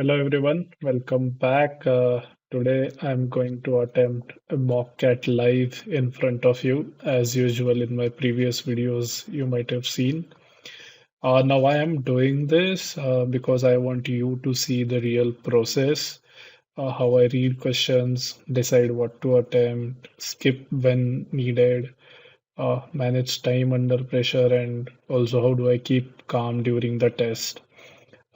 Hello everyone, welcome back. Today I'm going to attempt a mock cat live in front of you. As usual in my previous videos you might have seen. Now I am doing this because I want you to see the real process, how I read questions, decide what to attempt, skip when needed, manage time under pressure, and also how do I keep calm during the test.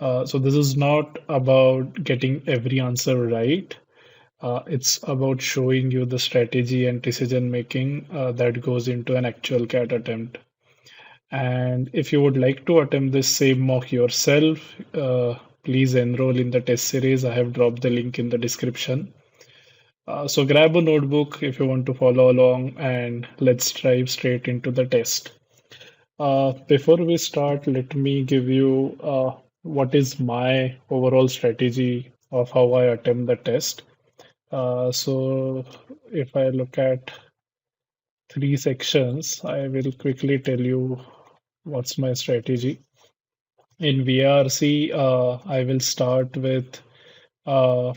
So this is not about getting every answer right. It's about showing you the strategy and decision making that goes into an actual CAT attempt. And if you would like to attempt this same mock yourself, please enroll in the test series. I have dropped the link in the description. So grab a notebook if you want to follow along, and let's dive straight into the test. Before we start, let me give you what is my overall strategy of how I attempt the test. So if I look at three sections, I will quickly tell you what's my strategy. In VARC, I will start with uh,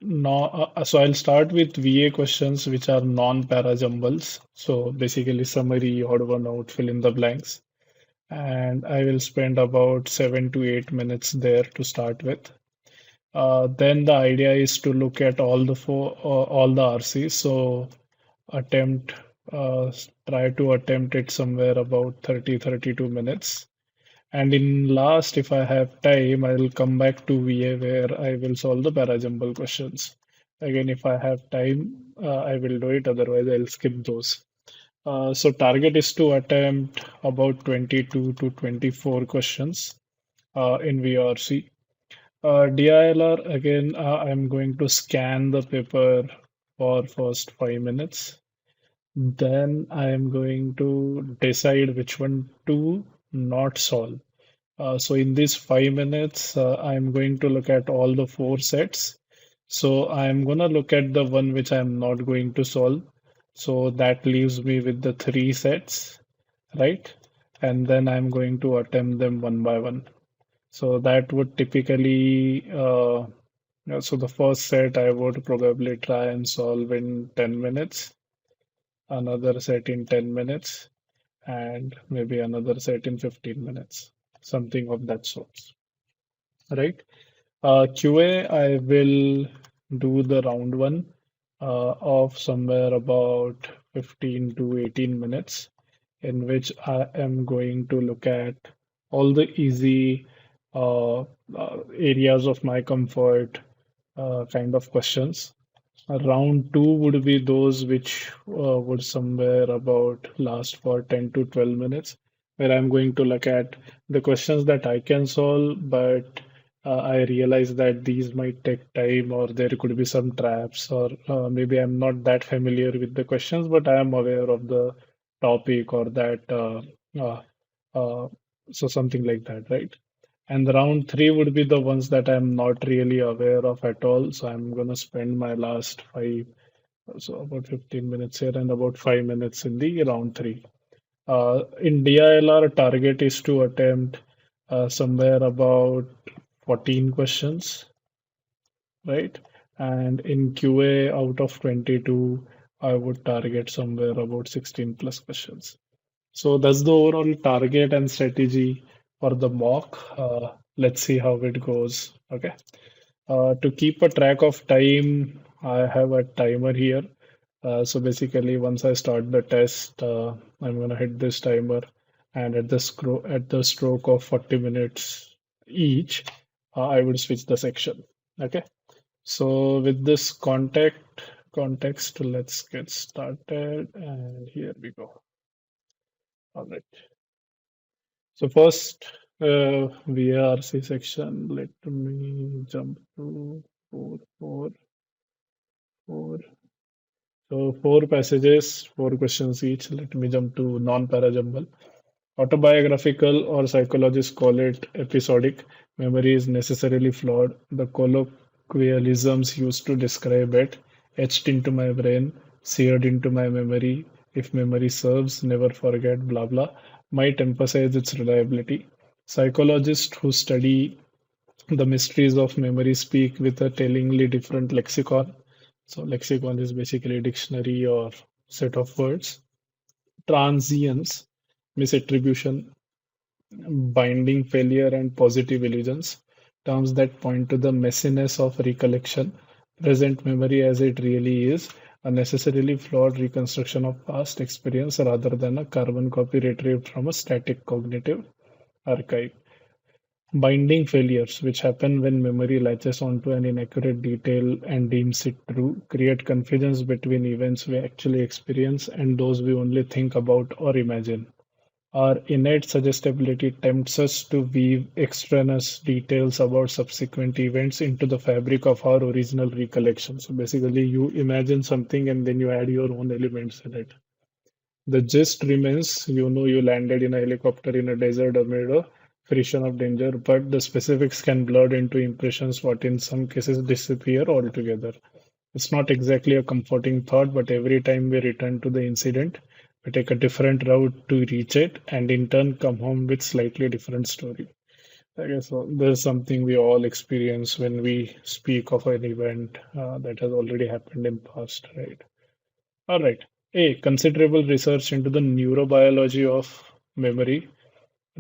no, so I'll start with VA questions which are non-para jumbles. So basically summary, odd one out, fill in the blanks. And I will spend about 7 to 8 minutes there to start with. Then the idea is to look at all the RCs. So attempt uh, try to attempt it somewhere about 30-32 minutes. And in last, if I have time, I will come back to VA where I will solve the parajumble questions. Again, if I have time, I will do it. Otherwise, I'll skip those. So target is to attempt about 22 to 24 questions in VRC. DILR, again, I'm going to scan the paper for first 5 minutes. Then I am going to decide which one to not solve. So in these 5 minutes, I'm going to look at all the four sets. So I'm gonna look at the one which I'm not going to solve. So that leaves me with the three sets, right? And then I'm going to attempt them one by one. So that would typically, so the first set I would probably try and solve in 10 minutes, another set in 10 minutes, and maybe another set in 15 minutes, something of that sort, right? QA, I will do the round one of somewhere about 15 to 18 minutes, in which I am going to look at all the easy areas of my comfort kind of questions. Round two would be those which would somewhere about last for 10 to 12 minutes, where I'm going to look at the questions that I can solve, but I realize that these might take time, or there could be some traps, or maybe I'm not that familiar with the questions, but I am aware of the topic or that. Uh, uh, so something like that, right? And the round three would be the ones that I'm not really aware of at all. So I'm gonna spend my last five, so about 15 minutes here and about 5 minutes in the round three. In DILR, target is to attempt somewhere about 14 questions, right? And in QA, out of 22, I would target somewhere about 16 plus questions. So that's the overall target and strategy for the mock. Let's see how it goes. Okay. To keep a track of time, I have a timer here. So basically, once I start the test, I'm gonna hit this timer, and at the stroke of 40 minutes each, I would switch the section. Okay. So with this context, let's get started. And here we go. All right. So first, VARC section. Let me jump to 4. So four passages, four questions each. Let me jump to non-parajumble. Autobiographical, or psychologists call it episodic, memory is necessarily flawed. The colloquialisms used to describe it, etched into my brain, seared into my memory, if memory serves, never forget, blah blah, might emphasize its reliability. Psychologists who study The mysteries of memory speak with a tellingly different lexicon. So, lexicon is basically a dictionary or set of words. Transience, misattribution, binding failure, and positive illusions, terms that point to the messiness of recollection, present memory as it really is, a necessarily flawed reconstruction of past experience rather than a carbon copy retrieved from a static cognitive archive. Binding failures, which happen when memory latches onto an inaccurate detail and deems it true, create confusions between events we actually experience and those we only think about or imagine. Our innate suggestibility tempts us to weave extraneous details about subsequent events into the fabric of our original recollection. So basically, you imagine something and then you add your own elements in it. The gist remains you know you landed in a helicopter in a desert amid a frisson of danger, but the specifics can blur into impressions, what in some cases disappear altogether. It's not exactly a comforting thought, but every time we return to the incident, we take a different route to reach it and in turn come home with slightly different story. I guess there's something we all experience when we speak of an event that has already happened in past, right? All right. A considerable research into the neurobiology of memory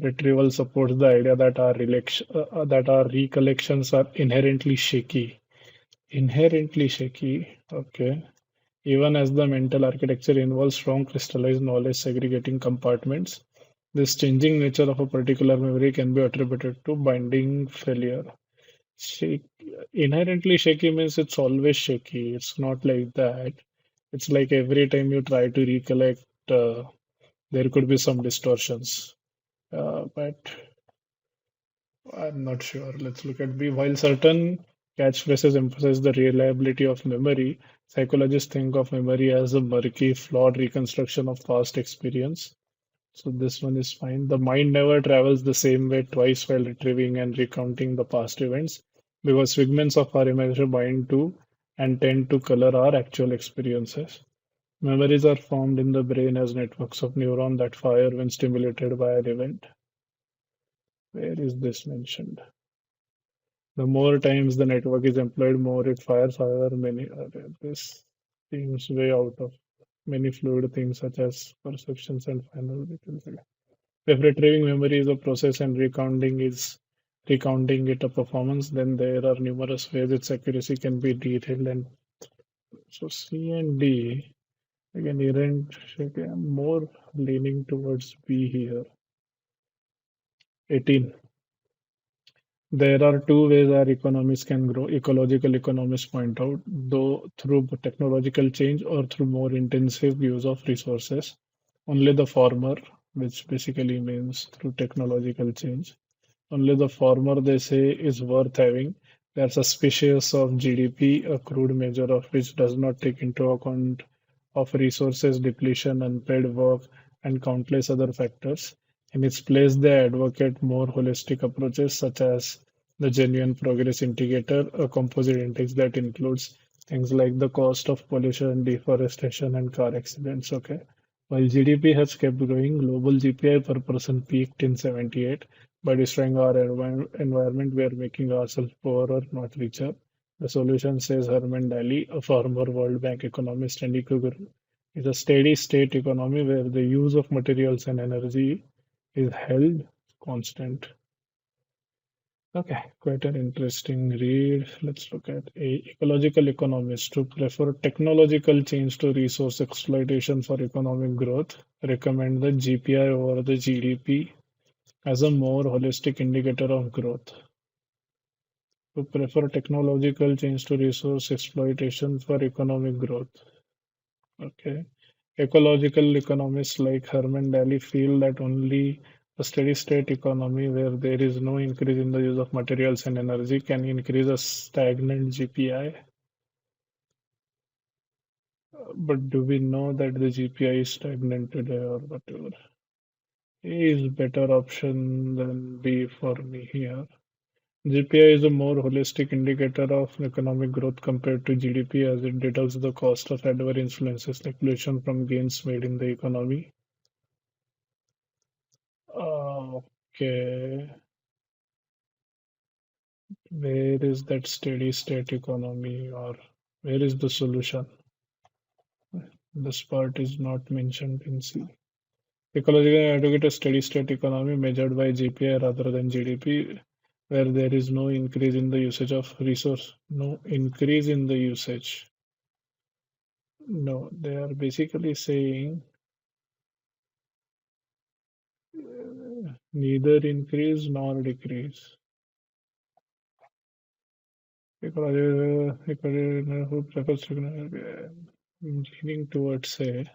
retrieval supports the idea that that our recollections are inherently shaky. Inherently shaky. Okay. Even as the mental architecture involves strong crystallized knowledge segregating compartments, this changing nature of a particular memory can be attributed to binding failure. Shake, inherently shaky means it's always shaky. It's not like that. It's like every time you try to recollect, there could be some distortions. But I'm not sure. Let's look at B. While certain catchphrases emphasize the reliability of memory, psychologists think of memory as a murky, flawed reconstruction of past experience. So this one is fine. The mind never travels the same way twice while retrieving and recounting the past events because figments of our imagination bind to and tend to color our actual experiences. Memories are formed in the brain as networks of neurons that fire when stimulated by an event. Where is this mentioned? The more times the network is employed, more it fires. However, this seems way out of many fluid things such as perceptions and final details. If retrieving memory is a process and recounting it a performance, then there are numerous ways its accuracy can be detailed. And so C and D again, errant. Okay, I'm more leaning towards B here. 18. There are two ways our economies can grow. Ecological economists point out, though through technological change or through more intensive use of resources. Only the former, which basically means through technological change. Only the former, they say, is worth having. They are suspicious of GDP, a crude measure of which does not take into account of resources depletion, unpaid work, and countless other factors. In its place, they advocate more holistic approaches such as the genuine progress indicator, a composite index that includes things like the cost of pollution, deforestation, and car accidents. Okay. While GDP has kept growing, global GPI per person peaked in 78. By destroying our environment, we are making ourselves poorer, not richer. The solution, says Herman Daly, a former World Bank economist and eco-guru, is a steady state economy where the use of materials and energy is held constant. Okay, quite an interesting read. Let's look at a ecological economist who prefer technological change to resource exploitation for economic growth. Recommend the GPI over the GDP as a more holistic indicator of growth. Who prefer technological change to resource exploitation for economic growth. Okay. Ecological economists like Herman Daly feel that only a steady state economy where there is no increase in the use of materials and energy can increase a stagnant GPI. But do we know that the GPI is stagnant today or whatever? A is better option than B for me here. GPI is a more holistic indicator of economic growth compared to GDP as it deducts the cost of adverse influences like pollution from gains made in the economy. Okay, Where is that steady state economy, or where is the solution? This part is not mentioned in C. Ecological advocate a steady state economy measured by GPI rather than GDP, where there is no increase in the usage of resource, no increase in the usage. No, they are basically saying neither increase nor decrease. Ecological who prefers leaning towards say,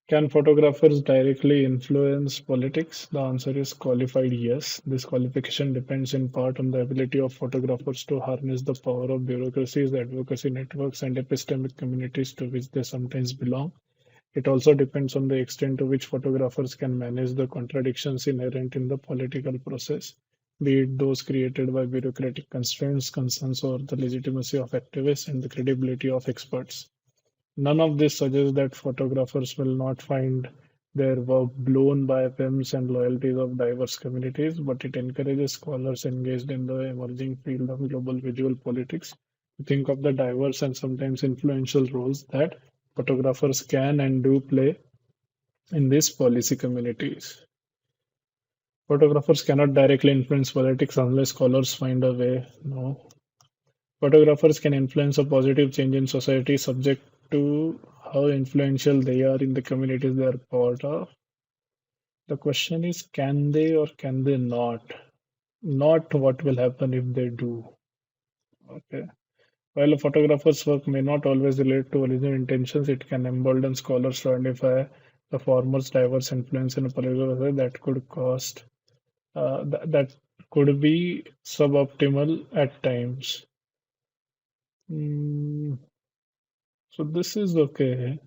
can photographers directly influence politics? The answer is qualified yes. This qualification depends in part on the ability of photographers to harness the power of bureaucracies, advocacy networks, and epistemic communities to which they sometimes belong. It also depends on the extent to which photographers can manage the contradictions inherent in the political process, be it those created by bureaucratic constraints, concerns over the legitimacy of activists, and the credibility of experts. None of this suggests that photographers will not find their work blown by whims and loyalties of diverse communities, but it encourages scholars engaged in the emerging field of global visual politics to think of the diverse and sometimes influential roles that photographers can and do play in these policy communities. Photographers cannot directly influence politics unless scholars find a way. No. Photographers can influence a positive change in society subject to how influential they are in the communities they are part of. The question is, can they or can they not? Not what will happen if they do. Okay. While a photographer's work may not always relate to original intentions, it can embolden scholars to identify the former's diverse influence in a political process that could cost that could be suboptimal at times. Mm, so this is okay.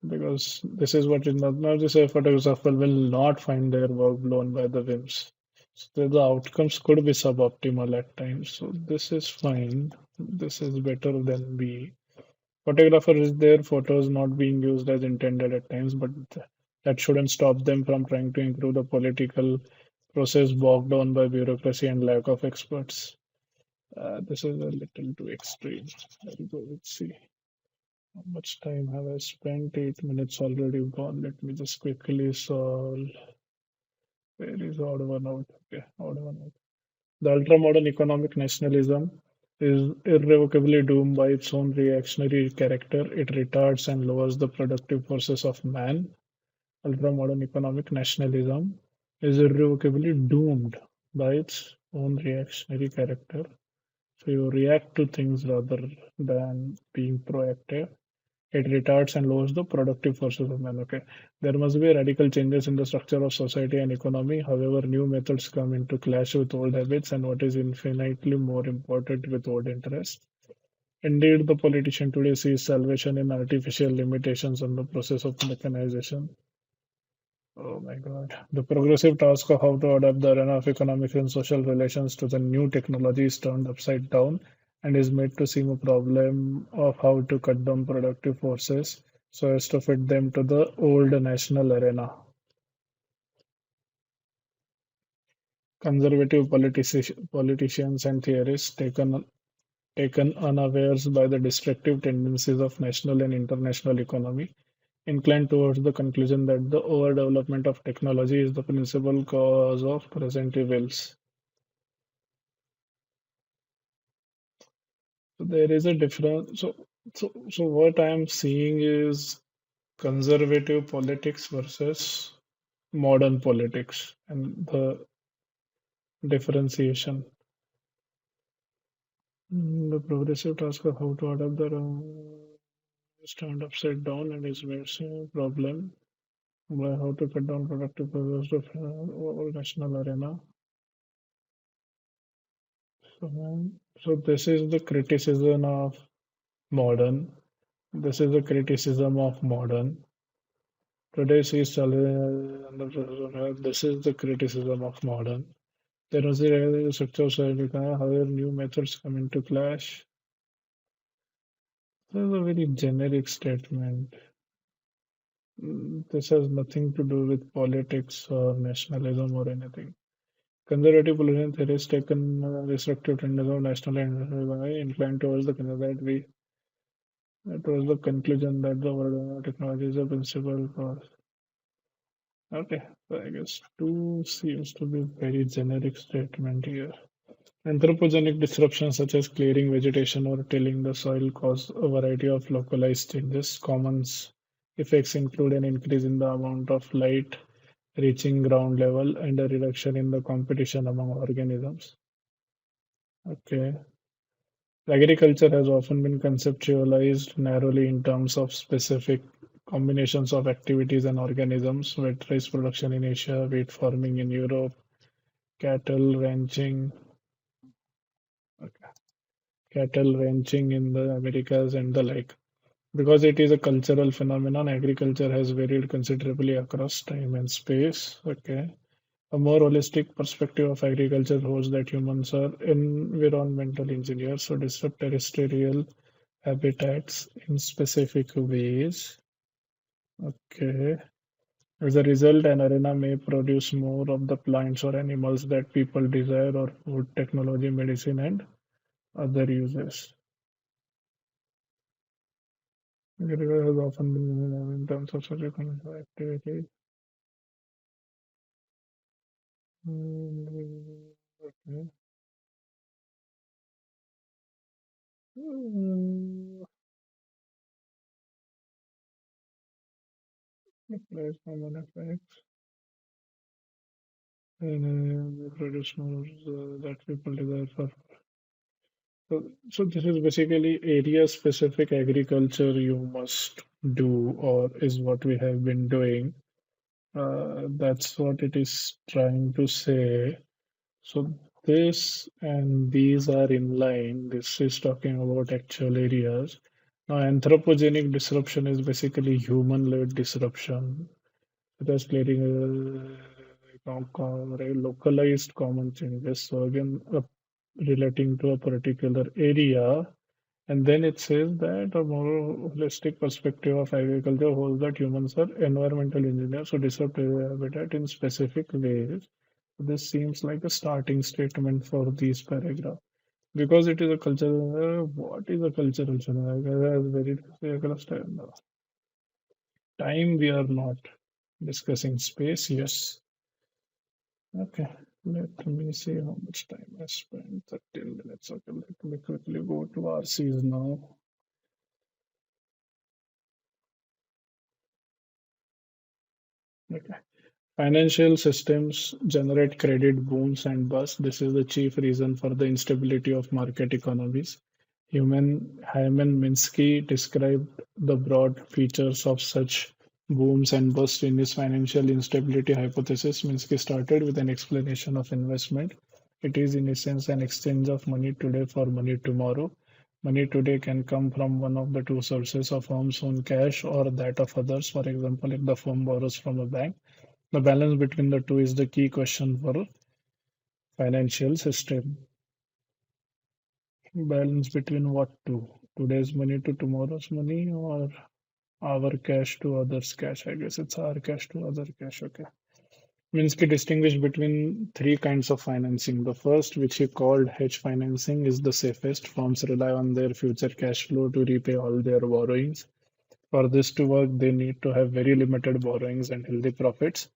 Because this is what is not just a photographer will not find their work blown by the winds. So the outcomes could be suboptimal at times. So this is fine. This is better than B. Photographer is their photos not being used as intended at times, but that shouldn't stop them from trying to improve the political process bogged down by bureaucracy and lack of experts. This is a little too extreme. I'll go with C. How much time have I spent? 8 minutes already gone. Let me just quickly solve. Where is odd one out? Okay, odd one out. The ultra-modern economic nationalism is irrevocably doomed by its own reactionary character. It retards and lowers the productive forces of man. Ultra-modern economic nationalism is irrevocably doomed by its own reactionary character. So you react to things rather than being proactive. It retards and lowers the productive forces of man. Okay. There must be radical changes in the structure of society and economy. However, new methods come into clash with old habits and what is infinitely more important with old interests. Indeed, the politician today sees salvation in artificial limitations on the process of mechanization. Oh my God. The progressive task of how to adapt the arena of economic and social relations to the new technology is turned upside down and is made to seem a problem of how to cut down productive forces so as to fit them to the old national arena. Conservative politicians and theorists taken unawares by the destructive tendencies of national and international economy incline towards the conclusion that the overdevelopment of technology is the principal cause of present evils. So there is a difference. So what I am seeing is conservative politics versus modern politics and the differentiation. The progressive task of how to adapt the stand upside down and is a problem by how to cut down productive process of national arena. So this is the criticism of modern. This is the criticism of modern. Today sees this is the criticism of modern. There was a structure of society, however, new methods come into clash. This is a very generic statement. This has nothing to do with politics or nationalism or anything. Conservative political theories taken restrictive trends of national and inclined towards towards the conclusion that the world technology is a principle for. Okay, so I guess two seems to be very generic statement here. Anthropogenic disruptions such as clearing vegetation or tilling the soil cause a variety of localized changes. Common effects include an increase in the amount of light reaching ground level and a reduction in the competition among organisms. Okay. Agriculture has often been conceptualized narrowly in terms of specific combinations of activities and organisms, wet rice production in Asia, wheat farming in Europe, cattle ranching, cattle ranching in the Americas, and the like. Because it is a cultural phenomenon, agriculture has varied considerably across time and space. Okay. A more holistic perspective of agriculture holds that humans are environmental engineers who disrupt terrestrial habitats in specific ways. Okay. As a result, an arena may produce more of the plants or animals that people desire, or food, technology, medicine, and other uses. Agriculture has often been in terms of socio-economic activity. Okay. Mm, Applies common effects and produce more that people desire for. So this is basically area-specific agriculture you must do, or is what we have been doing. That's what it is trying to say. So this and these are in line. This is talking about actual areas. Now, anthropogenic disruption is basically human-led disruption. It is clearing localized common changes. So again, relating to a particular area. And then it says that a more holistic perspective of agriculture holds that humans are environmental engineers who disrupt habitat in specific ways. This seems like a starting statement for these paragraphs. Because it is a cultural, what is a cultural phenomenon? Very across time. Time we are not discussing space, yes. Okay, let me see how much time I spent. 13 minutes. Okay, let me quickly go to RCs now. Okay. Financial systems generate credit booms and busts. This is the chief reason for the instability of market economies. Hyman Minsky described the broad features of such booms and busts in his financial instability hypothesis. Minsky started with an explanation of investment. It is, in essence, an exchange of money today for money tomorrow. Money today can come from one of the two sources: a firm's own cash or that of others. For example, if the firm borrows from a bank, the balance between the two is the key question for financial system. Balance between what two? Today's money to tomorrow's money, or our cash to others' cash? I guess it's our cash to other cash. Okay. Minsky distinguished between three kinds of financing. The first, which he called hedge financing, is the safest. Firms rely on their future cash flow to repay all their borrowings. For this to work, they need to have very limited borrowings and healthy profits.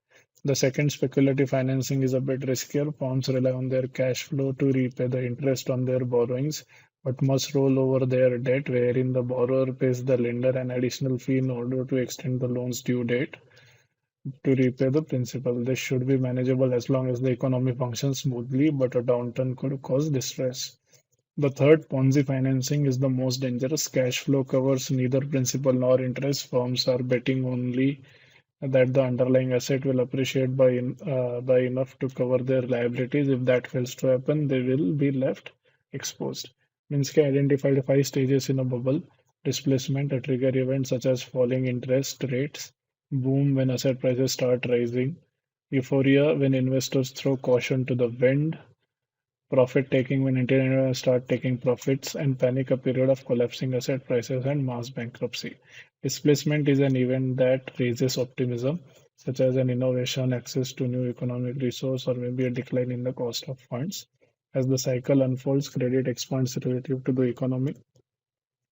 The second, speculative financing, is a bit riskier. Firms rely on their cash flow to repay the interest on their borrowings, but must roll over their debt, wherein the borrower pays the lender an additional fee in order to extend the loan's due date to repay the principal. This should be manageable as long as the economy functions smoothly, but a downturn could cause distress. The third, Ponzi financing, is the most dangerous. Cash flow covers neither principal nor interest. Firms are betting only that the underlying asset will appreciate by enough to cover their liabilities. If that fails to happen, they will be left exposed. Minsky identified five stages in a bubble: displacement, a trigger event such as falling interest rates; boom, when asset prices start rising; euphoria, when investors throw caution to the wind; profit taking, when investors start taking profits; and panic, a period of collapsing asset prices and mass bankruptcy. Displacement is an event that raises optimism. such as an innovation, access to new economic resource, or maybe a decline in the cost of funds. As the cycle unfolds, credit expands relative to the economy.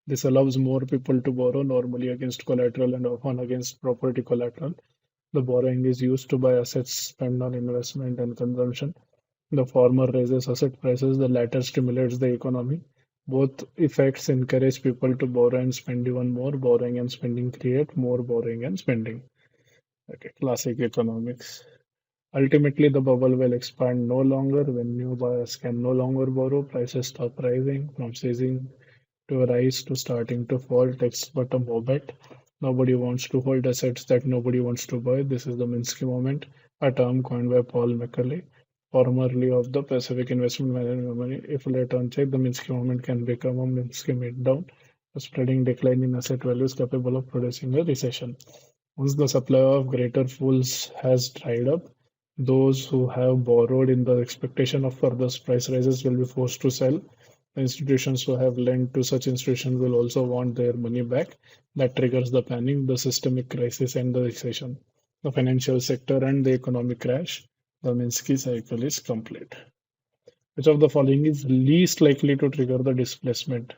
This allows more people to borrow, normally against collateral and often against property collateral. The borrowing is used to buy assets spent on investment and consumption. The former raises asset prices, the latter stimulates the economy. Both effects encourage people to borrow and spend even more. Borrowing and spending create more borrowing and spending. Okay, classic economics. Ultimately, the bubble will expand no longer when new buyers can no longer borrow, prices stop rising from ceasing to rise to starting to fall. Text but a moment. Nobody wants to hold assets that nobody wants to buy. This is the Minsky moment, a term coined by Paul McCulley, formerly of the Pacific Investment Management Company. If left unchecked, the Minsky moment can become a Minsky meltdown, a spreading decline in asset values capable of producing a recession. Once the supply of greater fools has dried up, those who have borrowed in the expectation of further price rises will be forced to sell. The institutions who have lent to such institutions will also want their money back. That triggers the panic, the systemic crisis, and the recession. The financial sector and the economic crash. The Minsky cycle is complete. Which of the following is least likely to trigger the displacement?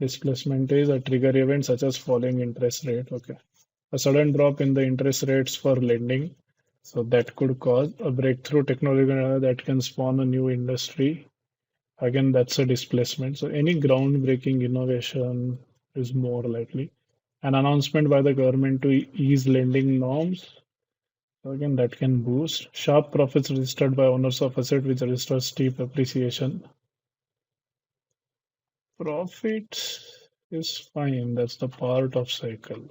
Displacement is a trigger event such as falling interest rate. Okay. A sudden drop in the interest rates for lending. So that could cause a breakthrough technology that can spawn a new industry. Again, that's a displacement. So any groundbreaking innovation is more likely. An announcement by the government to ease lending norms. So again, that can boost. Sharp profits registered by owners of asset which register steep appreciation. Profit is fine. That's the part of cycle.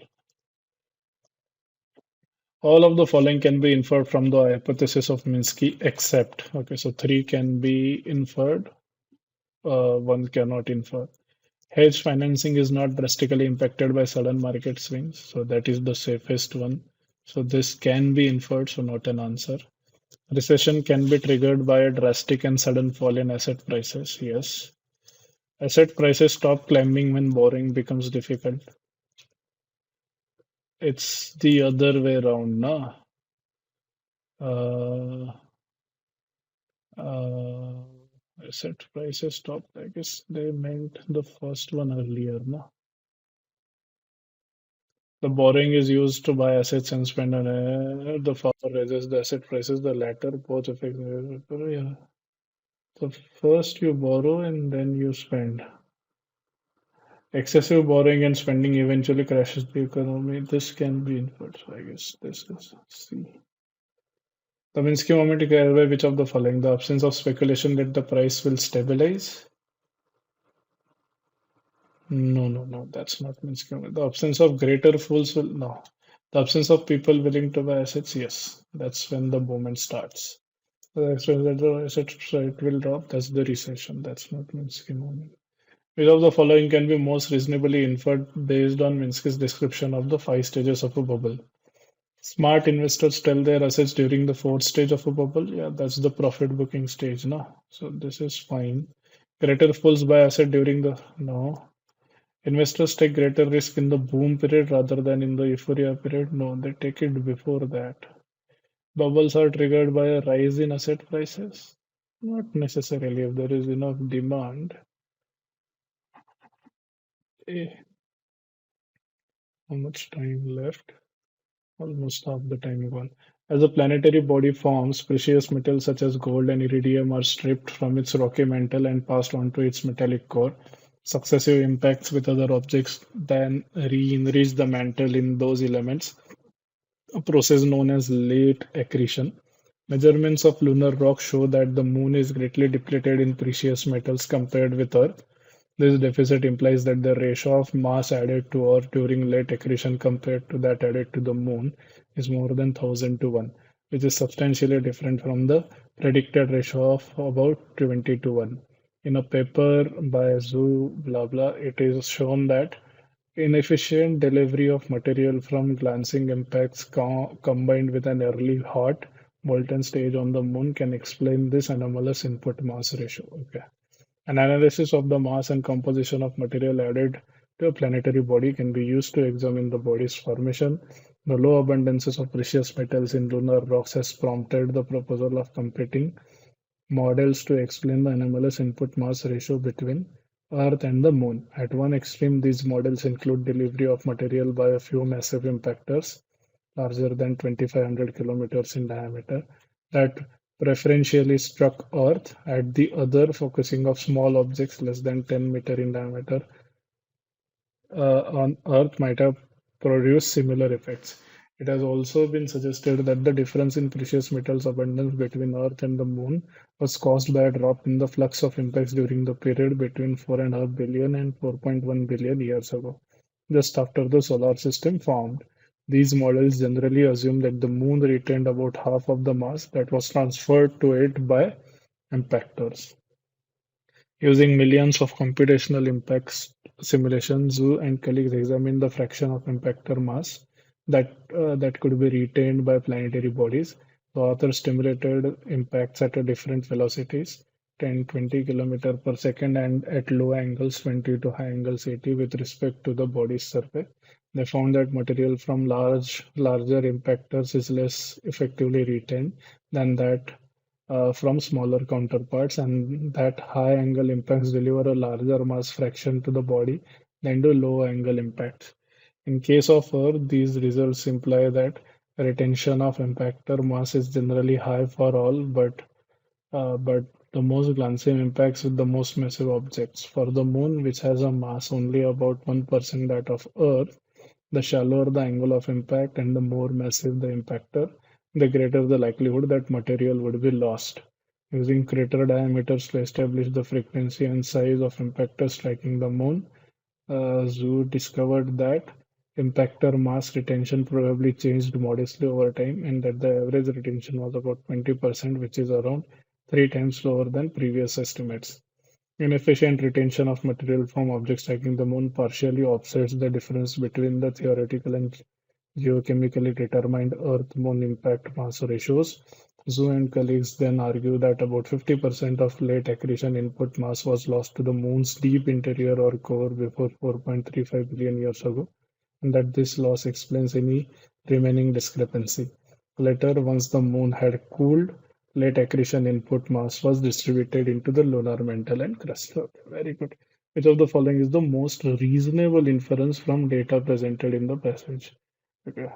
All of the following can be inferred from the hypothesis of Minsky except. Okay, so three can be inferred, one cannot infer. Hedge financing is not drastically impacted by sudden market swings, so that is the safest one. So this can be inferred, so not an answer. Recession can be triggered by a drastic and sudden fall in asset prices. Yes. Asset prices stop climbing when borrowing becomes difficult. It's the other way around, na? Uh, uh, Asset prices stop. I guess they meant the first one earlier, na? The borrowing is used to buy assets and spend on the former raises the asset prices, the latter both affect. Yeah. So first you borrow and then you spend. Excessive borrowing and spending eventually crashes the economy. This can be inferred. So I guess this is C. The Minsky moment is carried by which of the following? The absence of speculation that the price will stabilize. No, no, no, that's not Minsky moment. The absence of greater fools will no. The absence of people willing to buy assets, yes. That's when the movement starts. The expense that the asset rate will drop, that's the recession. That's not Minsky moment. Which of the following can be most reasonably inferred based on Minsky's description of the five stages of a bubble? Smart investors sell their assets during the fourth stage of a bubble. Yeah, that's the profit booking stage, no? So this is fine. Greater fools buy asset during the no. Investors take greater risk in the boom period rather than in the euphoria period. No, they take it before that. Bubbles are triggered by a rise in asset prices. Not necessarily if there is enough demand. Eh, how much time left? Almost half the time gone. As a planetary body forms, precious metals such as gold and iridium are stripped from its rocky mantle and passed onto its metallic core. Successive impacts with other objects then re-enrich the mantle in those elements, a process known as late accretion. Measurements of lunar rock show that the moon is greatly depleted in precious metals compared with Earth. This deficit implies that the ratio of mass added to Earth during late accretion compared to that added to the moon is more than 1000 to 1, which is substantially different from the predicted ratio of about 20 to 1. In a paper by Zhu blah blah, it is shown that inefficient delivery of material from glancing impacts combined with an early hot molten stage on the moon can explain this anomalous input mass ratio. Okay. An analysis of the mass and composition of material added to a planetary body can be used to examine the body's formation. The low abundances of precious metals in lunar rocks has prompted the proposal of competing models to explain the anomalous input mass ratio between Earth and the Moon. At one extreme, these models include delivery of material by a few massive impactors larger than 2,500 kilometers in diameter that preferentially struck Earth. At the other, focusing of small objects less than 10 meter in diameter on Earth might have produced similar effects. It has also been suggested that the difference in precious metals abundance between Earth and the Moon was caused by a drop in the flux of impacts during the period between 4.5 billion and 4.1 billion years ago, just after the solar system formed. These models generally assume that the Moon retained about half of the mass that was transferred to it by impactors. Using millions of computational impacts simulations, Zhu and colleagues examined the fraction of impactor mass that could be retained by planetary bodies. The authors stimulated impacts at a different velocities, 10, 20 kilometer per second, and at low angles, 20 to high angles, 80, with respect to the body's surface. They found that material from larger impactors is less effectively retained than that from smaller counterparts, and that high angle impacts deliver a larger mass fraction to the body than do low angle impacts. In case of Earth, these results imply that retention of impactor mass is generally high for all, but the most glancing impacts with the most massive objects. For the Moon, which has a mass only about 1% that of Earth, the shallower the angle of impact and the more massive the impactor, the greater the likelihood that material would be lost. Using crater diameters to establish the frequency and size of impactors striking the Moon, Zhu discovered that impactor mass retention probably changed modestly over time and that the average retention was about 20%, which is around 3 times lower than previous estimates. Inefficient retention of material from objects striking the Moon partially offsets the difference between the theoretical and geochemically determined Earth-Moon impact mass ratios. Zhu and colleagues then argue that about 50% of late accretion input mass was lost to the Moon's deep interior or core before 4.35 billion years ago, and that this loss explains any remaining discrepancy. Later, once the Moon had cooled, late accretion input mass was distributed into the lunar mantle and crust. Okay, very good. Which of the following is the most reasonable inference from data presented in the passage? Okay.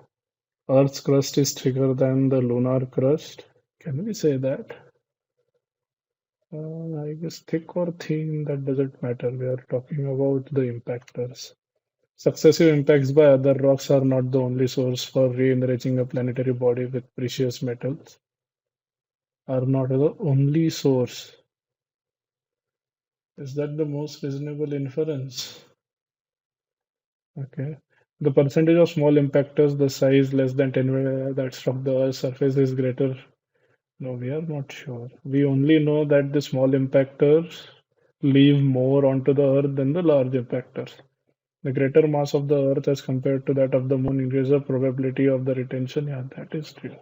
Earth's crust is thicker than the lunar crust. Can we say that? I guess thick or thin, that doesn't matter. We are talking about the impactors. Successive impacts by other rocks are not the only source for re-enriching a planetary body with precious metals. Are not the only source. Is that the most reasonable inference? Okay. The percentage of small impactors, the size less than 10 that struck the Earth's surface is greater. No, we are not sure. We only know that the small impactors leave more onto the Earth than the large impactors. The greater mass of the Earth as compared to that of the Moon increases the probability of the retention. Yeah, that is true.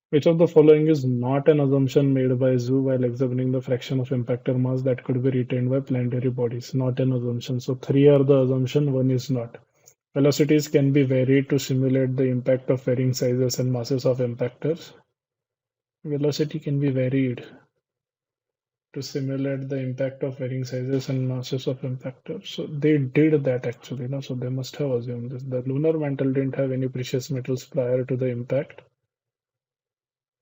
Which of the following is not an assumption made by Zhu while examining the fraction of impactor mass that could be retained by planetary bodies? Not an assumption. So three are the assumption, one is not. Velocities can be varied to simulate the impact of varying sizes and masses of impactors. Velocity can be varied to simulate the impact of varying sizes and masses of impactors. So they did that actually, no? So they must have assumed this. The lunar mantle didn't have any precious metals prior to the impact.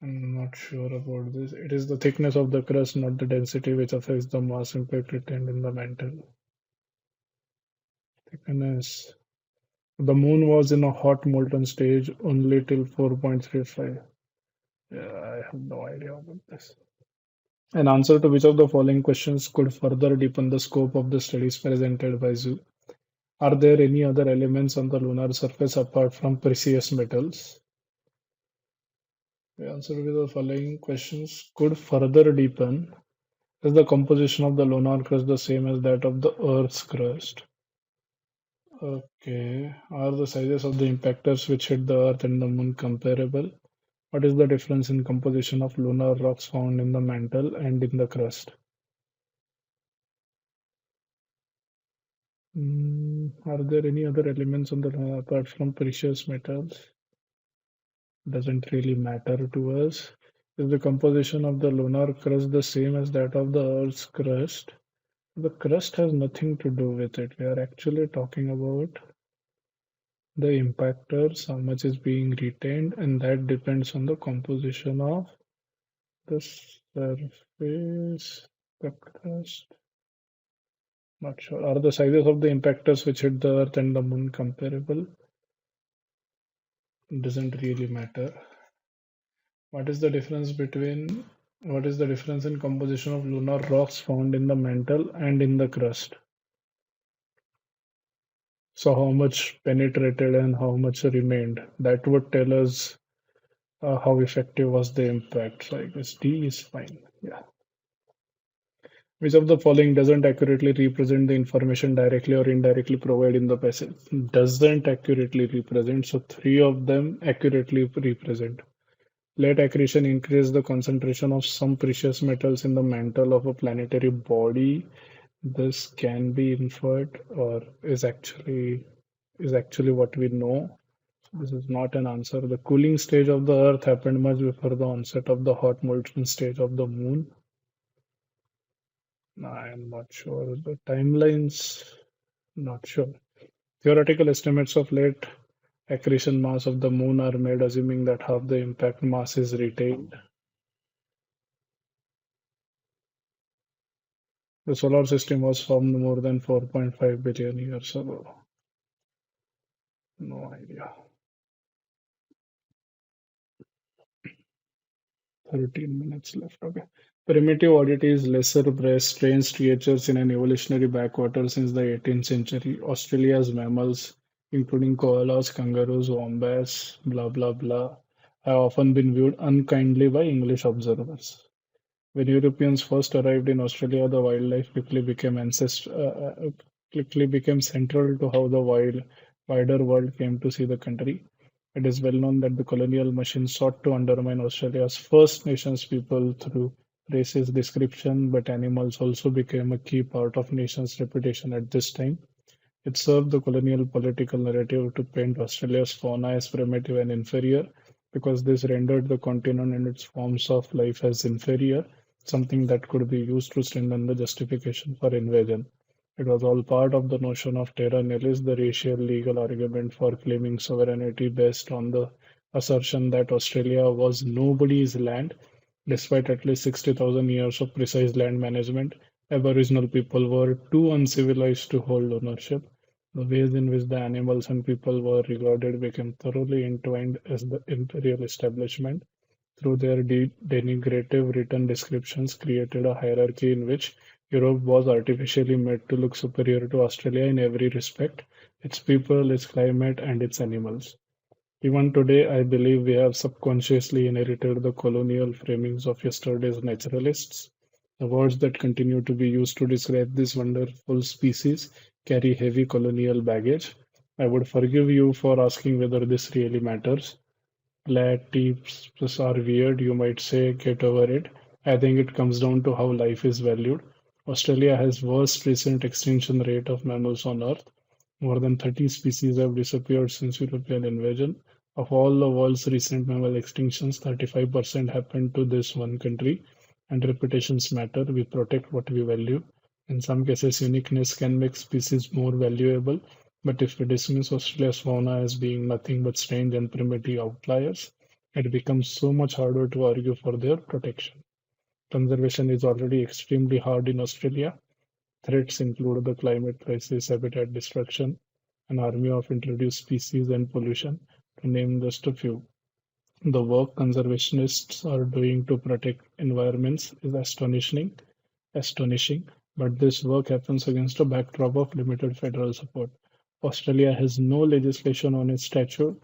I'm not sure about this. It is the thickness of the crust, not the density, which affects the mass impact retained in the mantle. Thickness. The moon was in a hot molten stage only till 4.35. Yeah, I have no idea about this. An answer to which of the following questions could further deepen the scope of the studies presented by Zhu? Are there any other elements on the lunar surface apart from precious metals? The answer to the following questions could further deepen. Is the composition of the lunar crust the same as that of the Earth's crust? Okay. Are the sizes of the impactors which hit the Earth and the Moon comparable? What is the difference in composition of lunar rocks found in the mantle and in the crust? Are there any other elements on the apart from precious metals? Doesn't really matter to us. Is the composition of the lunar crust the same as that of the Earth's crust? The crust has nothing to do with it. We are actually talking about the impactors, how much is being retained, and that depends on the composition of the surface, the crust. Not sure. Are the sizes of the impactors which hit the Earth and the Moon comparable? Doesn't really matter. What is the difference between what is the difference in composition of lunar rocks found in the mantle and in the crust? So how much penetrated and how much remained? That would tell us how effective was the impact. So I guess D is fine. Yeah. Which of the following doesn't accurately represent the information directly or indirectly provided in the passage? Doesn't accurately represent. So three of them accurately represent. Let accretion increase the concentration of some precious metals in the mantle of a planetary body. This can be inferred or is actually what we know. This is not an answer. The cooling stage of the Earth happened much before the onset of the hot molten stage of the Moon. I am not sure. The timelines, not sure. Theoretical estimates of late accretion mass of the Moon are made assuming that half the impact mass is retained. The solar system was formed more than 4.5 billion years ago. No idea. 13 minutes left. Okay. Primitive oddities, lesser breasts, strange creatures in an evolutionary backwater since the 18th century. Australia's mammals, including koalas, kangaroos, wombats, blah blah blah, have often been viewed unkindly by English observers. When Europeans first arrived in Australia, the wildlife quickly became central to how the wider world came to see the country. It is well known that the colonial machine sought to undermine Australia's First Nations people through racist description, but animals also became a key part of nation's reputation at this time. It served the colonial political narrative to paint Australia's fauna as primitive and inferior, because this rendered the continent and its forms of life as inferior, something that could be used to strengthen the justification for invasion. It was all part of the notion of terra nullius, the racial legal argument for claiming sovereignty based on the assertion that Australia was nobody's land. Despite at least 60,000 years of precise land management, Aboriginal people were too uncivilized to hold ownership. The ways in which the animals and people were regarded became thoroughly entwined as the imperial establishment, through their denigrative written descriptions, created a hierarchy in which Europe was artificially made to look superior to Australia in every respect: its people, its climate, and its animals. Even today, I believe we have subconsciously inherited the colonial framings of yesterday's naturalists. The words that continue to be used to describe this wonderful species carry heavy colonial baggage. I would forgive you for asking whether this really matters. Platypus are weird, you might say, get over it. I think it comes down to how life is valued. Australia has worst recent extinction rate of mammals on Earth. More than 30 species have disappeared since European invasion. Of all the world's recent mammal extinctions, 35% happened to this one country. And reputations matter. We protect what we value. In some cases, uniqueness can make species more valuable. But if we dismiss Australia's fauna as being nothing but strange and primitive outliers, it becomes so much harder to argue for their protection. Conservation is already extremely hard in Australia. Threats include the climate crisis, habitat destruction, an army of introduced species, and pollution, to name just a few. The work conservationists are doing to protect environments is astonishing, but this work happens against a backdrop of limited federal support. Australia has no legislation on its statute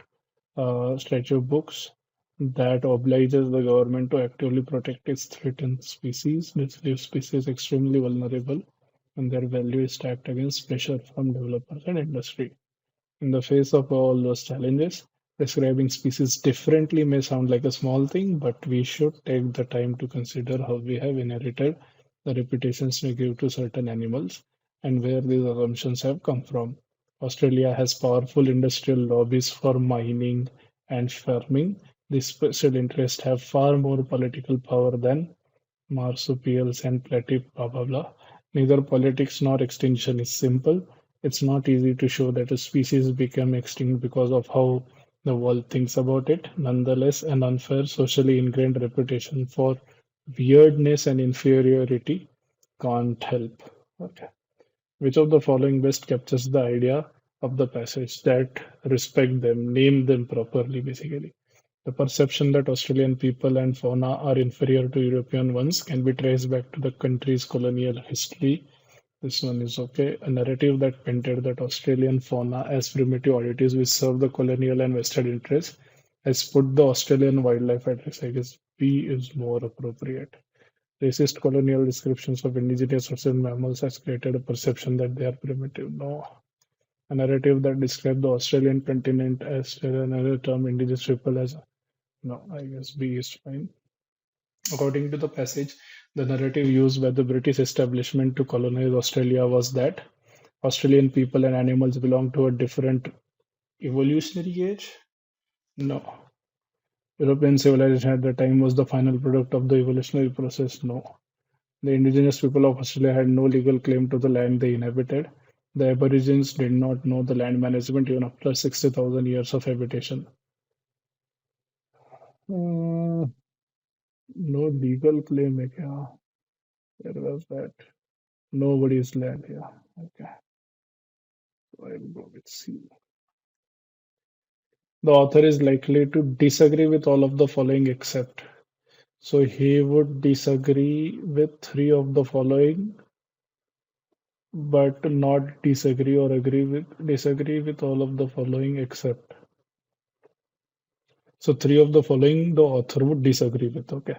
books that obliges the government to actively protect its threatened species. This leaves species extremely vulnerable, and their value is stacked against pressure from developers and industry. In the face of all those challenges, describing species differently may sound like a small thing, but we should take the time to consider how we have inherited the reputations we give to certain animals. and where these assumptions have come from. Australia has powerful industrial lobbies for mining and farming. These special interests have far more political power than marsupials and platypus, blah blah blah. Neither politics nor extinction is simple. It's not easy to show that a species became extinct because of how the world thinks about it. Nonetheless, an unfair, socially ingrained reputation for weirdness and inferiority can't help. Okay. Which of the following best captures the idea of the passage? That respect them, name them properly, basically. The perception that Australian people and fauna are inferior to European ones can be traced back to the country's colonial history. This one is okay. A narrative that painted that Australian fauna as primitive oddities which serve the colonial and vested interests has put the Australian wildlife at risk. I guess B is more appropriate. Racist colonial descriptions of indigenous Australian mammals has created a perception that they are primitive. No. A narrative that described the Australian continent as another term indigenous people as no, I guess B is fine. According to the passage, the narrative used by the British establishment to colonize Australia was that Australian people and animals belong to a different evolutionary age. No. European civilization at the time was the final product of the evolutionary process. No. The indigenous people of Australia had no legal claim to the land they inhabited. The Aborigines did not know the land management even after 60,000 years of habitation. Uh, no legal claim, hai kya? Where was that? Nobody's land here. Okay, so I'll go with C. The author is likely to disagree with all of the following except. So he would disagree with three of the following, but not disagree or disagree with all of the following except. So three of the following the author would disagree with. Okay.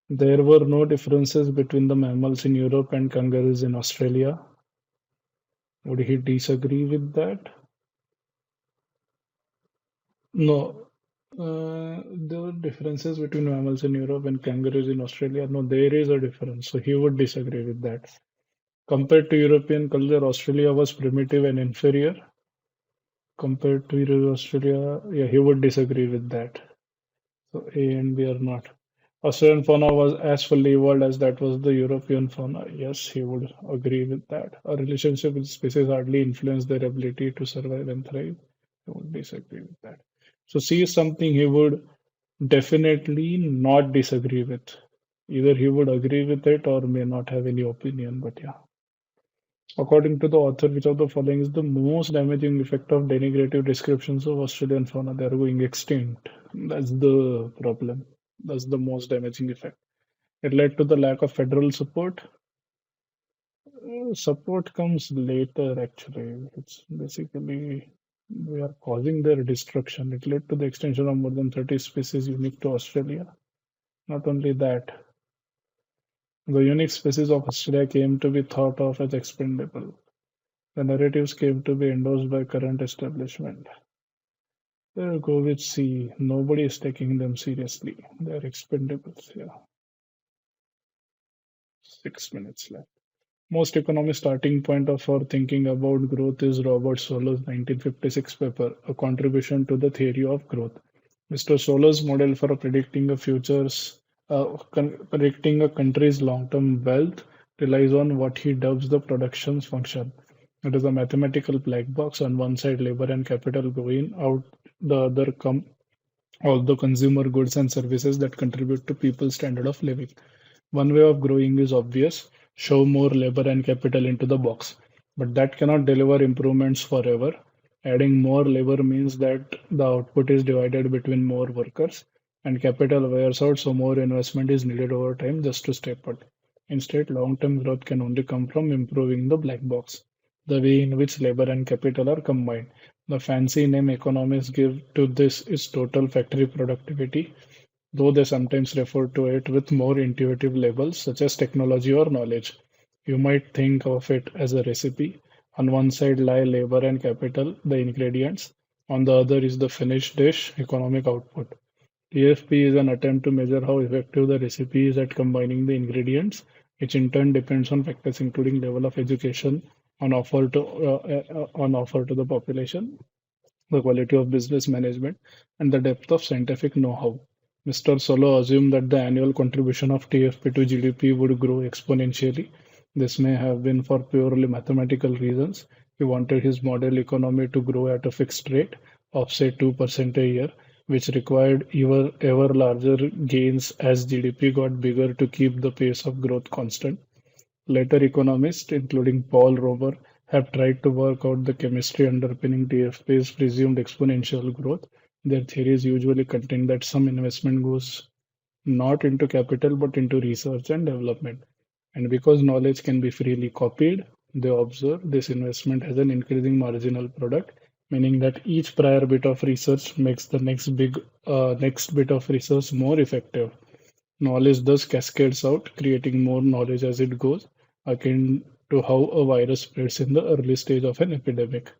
There were no differences between the mammals in Europe and kangaroos in Australia. Would he disagree with that? No. There were differences between mammals in Europe and kangaroos in Australia. No, there is a difference. So he would disagree with that. Compared to European culture, Australia was primitive and inferior. Compared to Australia, yeah, he would disagree with that. So A and B are not. Australian fauna was as fully evolved as that was the European fauna. Yes, he would agree with that. A relationship with species hardly influenced their ability to survive and thrive. He would disagree with that. So C is something he would definitely not disagree with. Either he would agree with it or may not have any opinion, but yeah. According to the author, which of the following is the most damaging effect of denigrative descriptions of Australian fauna? They are going extinct. That's the problem. That's the most damaging effect. It led to the lack of federal support. Support comes later, actually. It's basically we are causing their destruction. It led to the extinction of more than 30 species unique to Australia. Not only that, the unique species of Australia came to be thought of as expendable. The narratives came to be endorsed by current establishment. They'll go with C. Nobody is taking them seriously. They're expendables. Yeah. 6 minutes left. Most economic starting point of our thinking about growth is Robert Solo's 1956 paper, A Contribution to the Theory of Growth. Mr. Solo's model for predicting a country's long-term wealth relies on what he dubs the productions function. It is a mathematical black box. On one side, labor and capital go in, out the other come all the consumer goods and services that contribute to people's standard of living. One way of growing is obvious, show more labor and capital into the box. But that cannot deliver improvements forever. Adding more labor means that the output is divided between more workers and capital wears out, so more investment is needed over time just to stay put. Instead, long-term growth can only come from improving the black box, the way in which labor and capital are combined. The fancy name economists give to this is total factory productivity, though they sometimes refer to it with more intuitive labels such as technology or knowledge. You might think of it as a recipe. On one side lie labor and capital, the ingredients. On the other is the finished dish, economic output. TFP is an attempt to measure how effective the recipe is at combining the ingredients, which in turn depends on factors including level of education, on offer to the population, the quality of business management, and the depth of scientific know-how. Mr. Solo assumed that the annual contribution of TFP to GDP would grow exponentially. This may have been for purely mathematical reasons. He wanted his model economy to grow at a fixed rate of say 2% a year, which required ever larger gains as GDP got bigger to keep the pace of growth constant. Later economists, including Paul Romer, have tried to work out the chemistry underpinning TFP's presumed exponential growth. Their theories usually contain that some investment goes not into capital but into research and development. And because knowledge can be freely copied, they observe this investment has an increasing marginal product, meaning that each prior bit of research makes the next bit of research more effective. Knowledge thus cascades out, creating more knowledge as it goes, akin to how a virus spreads in the early stage of an epidemic.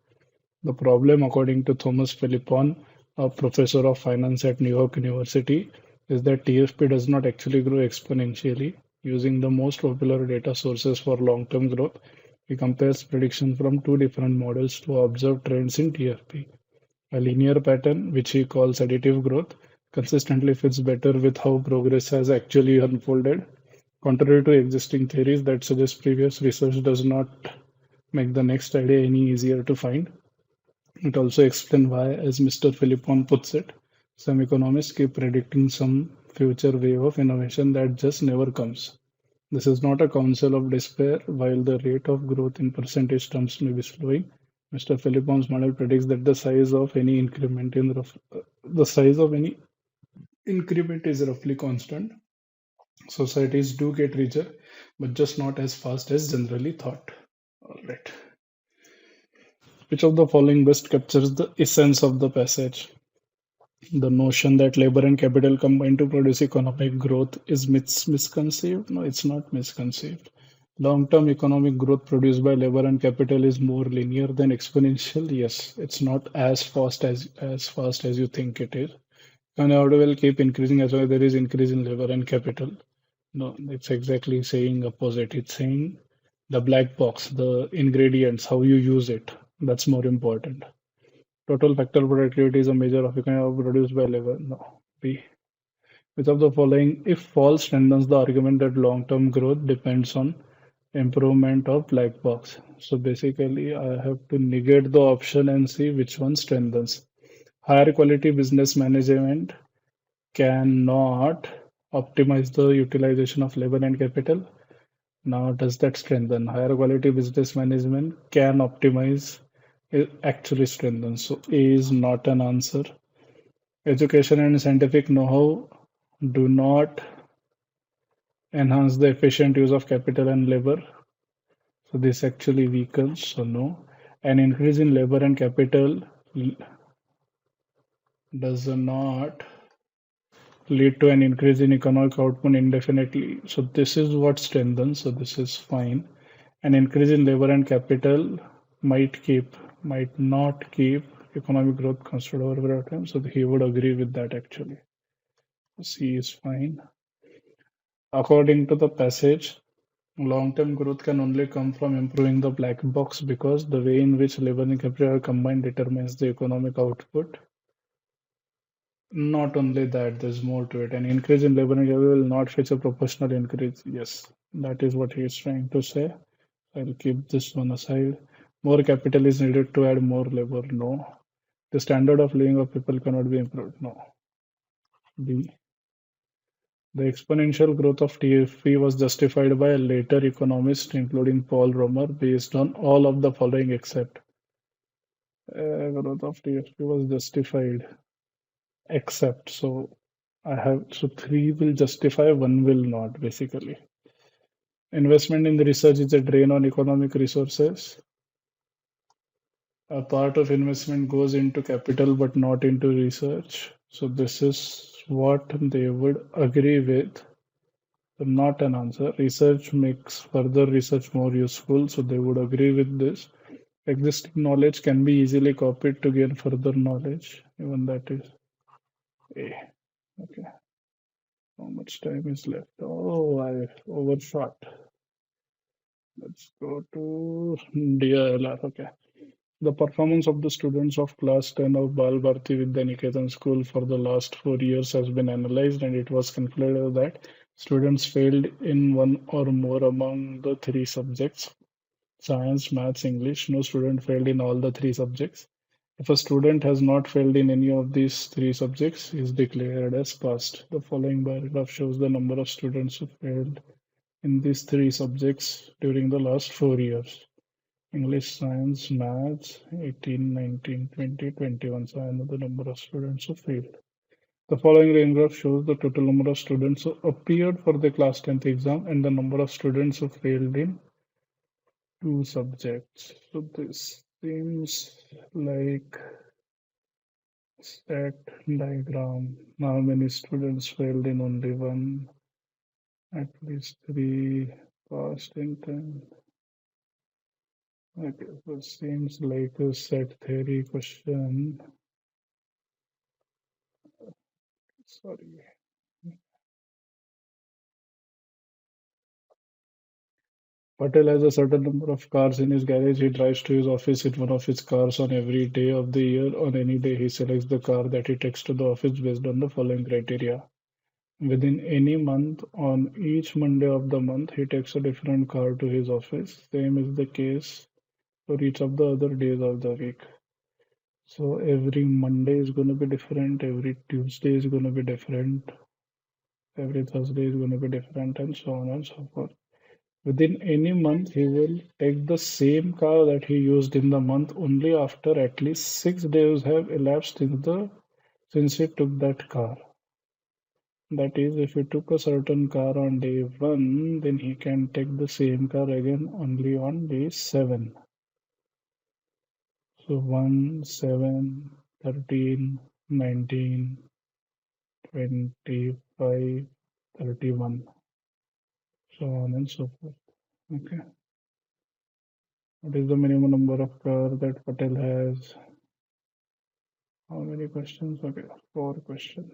The problem, according to Thomas Philippon, a professor of finance at New York University, is that TFP does not actually grow exponentially. Using the most popular data sources for long-term growth, he compares predictions from two different models to observe trends in TFP. A linear pattern, which he calls additive growth, consistently fits better with how progress has actually unfolded. Contrary to existing theories that suggest previous research does not make the next idea any easier to find. It also explains why, as Mr. Philippon puts it, some economists keep predicting some future wave of innovation that just never comes. This is not a counsel of despair. While the rate of growth in percentage terms may be slowing, Mr. Philippon's model predicts that the size of any increment is roughly constant. Societies do get richer, but just not as fast as generally thought. All right. Which of the following best captures the essence of the passage? The notion that labor and capital combine to produce economic growth is misconceived. No, it's not misconceived. Long-term economic growth produced by labor and capital is more linear than exponential. Yes, it's not as fast as you think it is. And order will keep increasing as long as there is increase in labor and capital. No, it's exactly saying opposite. It's saying the black box, the ingredients, how you use it. That's more important. Total factor productivity is a measure of economy produced by labor. No. B. Which of the following, if false, strengthens the argument that long-term growth depends on improvement of black box? So basically, I have to negate the option and see which one strengthens. Higher quality business management cannot optimize the utilization of labor and capital. Now, does that strengthen? Higher quality business management can optimize, it actually strengthens. So, A is not an answer. Education and scientific know-how do not enhance the efficient use of capital and labor. So, this actually weakens. So, no. An increase in labor and capital does not lead to an increase in economic output indefinitely. So this is what strengthens. So this is fine. An increase in labor and capital might not keep economic growth constant over a period of time. So he would agree with that actually. C is fine. According to the passage, long-term growth can only come from improving the black box because the way in which labor and capital are combined determines the economic output. Not only that, there's more to it. An increase in labor and capital will not fetch a proportional increase. Yes, that is what he is trying to say. I'll keep this one aside. More capital is needed to add more labor. No. The standard of living of people cannot be improved. No. B. The exponential growth of TFP was justified by a later economist, including Paul Romer, based on all of the following except growth of TFP was justified except. So three will justify, one will not, basically. Investment in the research is a drain on economic resources. A part of investment goes into capital but not into research. So this is what they would agree with. So not an answer. Research makes further research more useful, so they would agree with this. Existing knowledge can be easily copied to gain further knowledge. Even that is A. Okay. How much time is left? Oh, I overshot. Let's go to DILR. Okay. The performance of the students of class 10 of Bal Bharti Vidyaniketan School for the last 4 years has been analyzed, and it was concluded that students failed in one or more among the three subjects: science, maths, English. No student failed in all the three subjects. If a student has not failed in any of these three subjects, he is declared as passed. The following bar graph shows the number of students who failed in these three subjects during the last 4 years. English, science, maths, 18, 19, 20, 21. So I know the number of students who failed. The following line graph shows the total number of students who appeared for the class 10th exam and the number of students who failed in two subjects. So this seems like stat diagram. How many students failed in only one? At least three passed in 10. Okay, so seems like a set theory question. Sorry. Patel has a certain number of cars in his garage. He drives to his office in one of his cars on every day of the year. On any day, he selects the car that he takes to the office based on the following criteria. Within any month, on each Monday of the month, he takes a different car to his office. Same is the case for each of the other days of the week. So every Monday is going to be different, every Tuesday is going to be different, every Thursday is going to be different, and so on and so forth. Within any month, he will take the same car that he used in the month only after at least 6 days have elapsed since he took that car. That is, if he took a certain car on day 1, then he can take the same car again only on day 7. So 1, 7, 13, 19, 25, 31, so on and so forth. Okay. What is the minimum number of cars that Patel has? How many questions? Okay, four questions.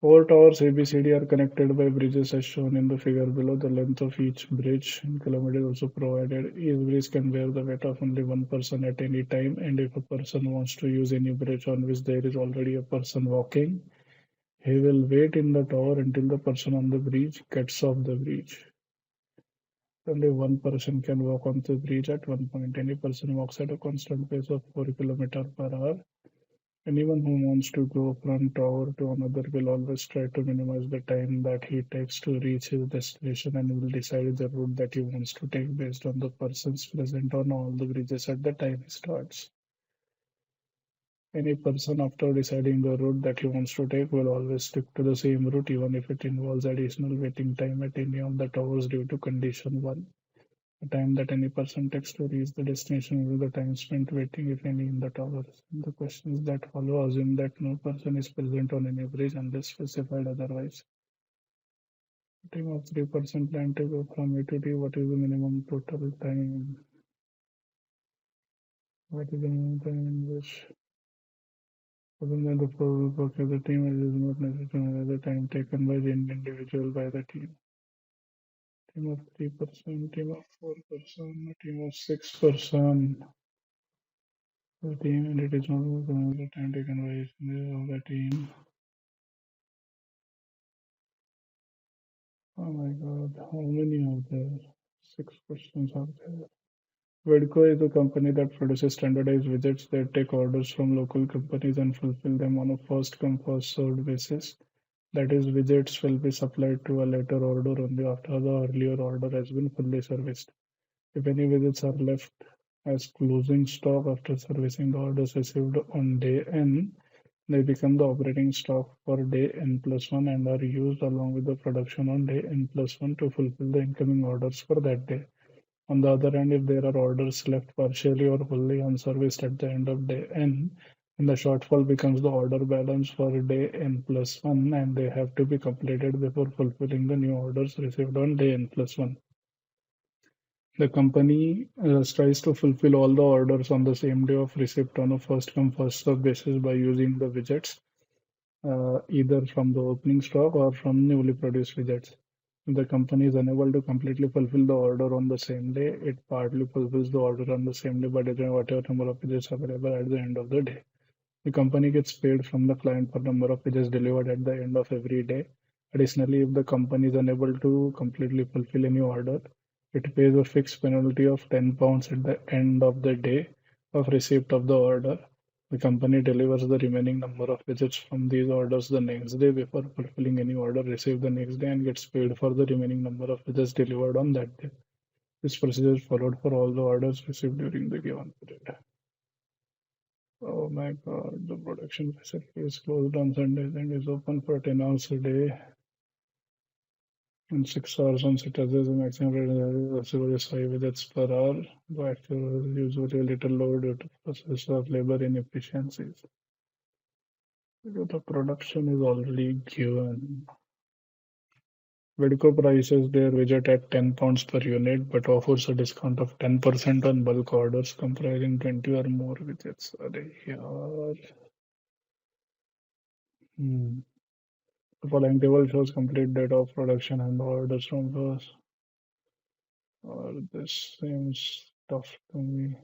Four towers ABCD are connected by bridges as shown in the figure below. The length of each bridge in kilometers also provided. Each bridge can bear the weight of only one person at any time, and if a person wants to use any bridge on which there is already a person walking, he will wait in the tower until the person on the bridge gets off the bridge. Only one person can walk on the bridge at one point. Any person walks at a constant pace of 4 km per hour. Anyone who wants to go from tower to another will always try to minimize the time that he takes to reach his destination and will decide the route that he wants to take based on the persons present on all the bridges at the time he starts. Any person, after deciding the route that he wants to take, will always stick to the same route even if it involves additional waiting time at any of the towers due to condition 1. The time that any person takes to reach the destination will be the time spent waiting, if any, in the towers. The questions that follow assume that no person is present on any bridge unless specified otherwise. A team of 3% plan to go from A to D. What is the minimum total time? What is the minimum time in which, other than the probable work of the team, it is not necessary the time taken by the individual by the team? Team of 3%, team of 4%, team of 6%. The team, and it is not the time taken by each member of the team. Oh my god, how many are there? 6 questions are there. Vedco is a company that produces standardized widgets that take orders from local companies and fulfill them on a first come first served basis. That is, widgets will be supplied to a later order only after the earlier order has been fully serviced. If any widgets are left as closing stock after servicing the orders received on day N, they become the operating stock for day N+1 and are used along with the production on day N+1 to fulfill the incoming orders for that day. On the other hand, if there are orders left partially or wholly unserviced at the end of day N, then the shortfall becomes the order balance for day N+1 and they have to be completed before fulfilling the new orders received on day N+1. The company tries to fulfill all the orders on the same day of receipt on a first come first served basis by using the widgets either from the opening stock or from newly produced widgets. If the company is unable to completely fulfill the order on the same day, it partly fulfills the order on the same day by delivering whatever number of pages available at the end of the day. The company gets paid from the client for number of pages delivered at the end of every day. Additionally, if the company is unable to completely fulfill any order, it pays a fixed penalty of £10 at the end of the day of receipt of the order. The company delivers the remaining number of visits from these orders the next day before fulfilling any order received the next day and gets paid for the remaining number of visits delivered on that day. This procedure is followed for all the orders received during the given period. Oh my God, the production facility is closed on Sundays and is open for 10 hours a day and 6 hours on Saturdays. The maximum rate possible is 5 visits per hour, but actually usually a little lower due to process of labor inefficiencies. Because the production is already given. Vedco prices their widget at £10 per unit but offers a discount of 10% on bulk orders comprising 20 or more widgets. Arey yaar. Hmm. The following table shows complete data of production and orders from those. Or this seems tough to me.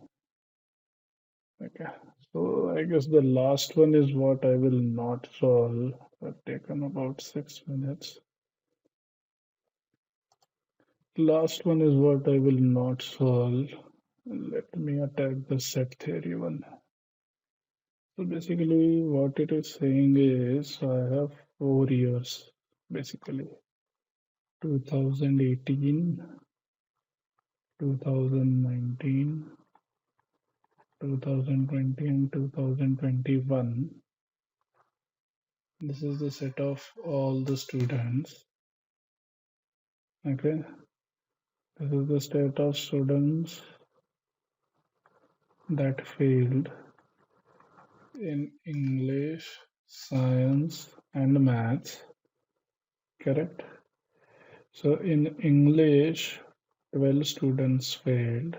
Okay. So I guess the last one is what I will not solve. I've taken about 6 minutes. Last one is what I will not solve. Let me attack the set theory one. So basically what it is saying is I have 4 years basically 2018, 2019, 2020 and 2021. This is the set of all the students. Okay, this is the set of students that failed in English, science, and maths. Correct. So in English, 12 students failed.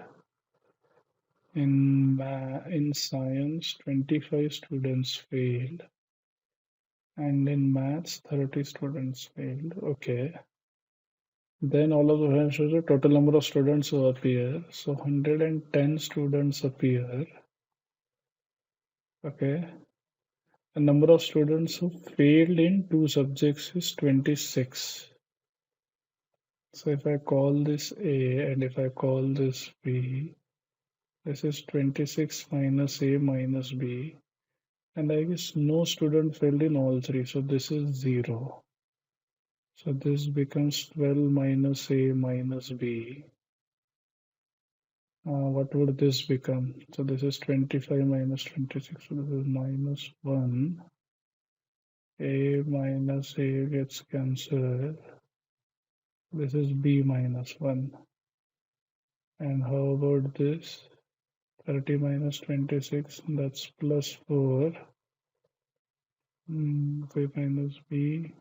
In science, 25 students failed. And in maths, 30 students failed. Okay. Then all of the friends shows the total number of students who appear. So 110 students appear. Okay. The number of students who failed in two subjects is 26. So if I call this A and if I call this B, this is 26 minus A minus B. And I guess no student failed in all three. So this is 0. So this becomes 12 minus A minus B. What would this become? So this is 25 minus 26. So this is minus 1. A minus A gets cancelled. This is B minus 1. And how about this? 30 minus 26, that's plus 4. A minus B.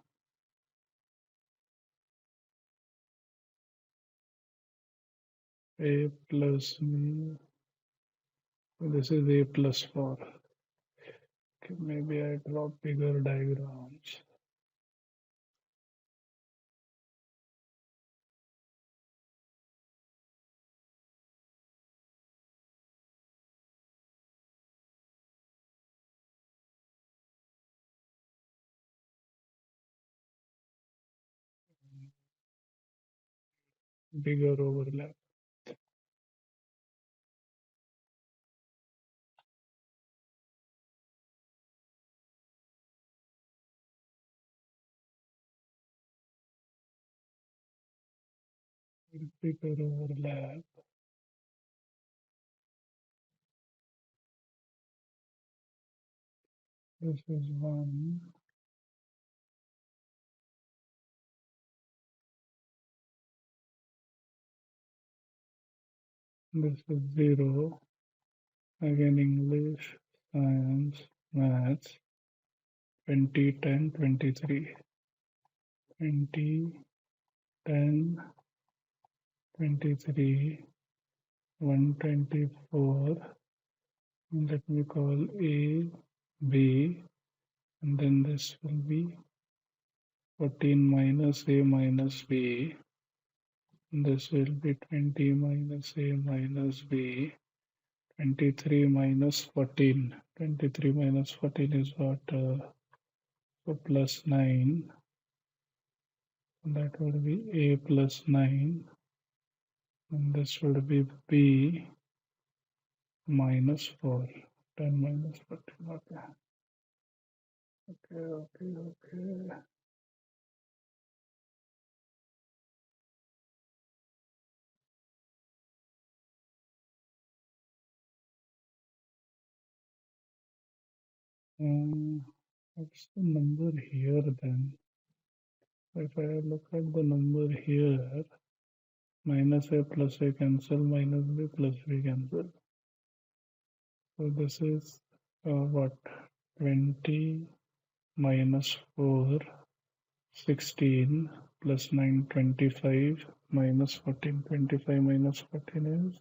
A plus B. This is A plus 4. Okay, maybe I draw bigger diagrams. Bigger overlap. Bigger overlap. This is 1. This is 0. Again, English, science, maths. 20, 10, 23. 20, 10, 23, 124. Let me call A, B, and then this will be 14 minus A minus B. This will be 20 minus A minus B. 23 minus 14. 23 minus 14 is what? So plus 9. That would be A plus 9. And this would be B minus 4. 10 minus 14. Okay. Okay. What's the number here then? If I look at the number here, minus A plus A cancel, minus B plus B cancel. So this is what? 20 minus 4, 16 plus 9, 25 minus 14. 25 minus 14 is,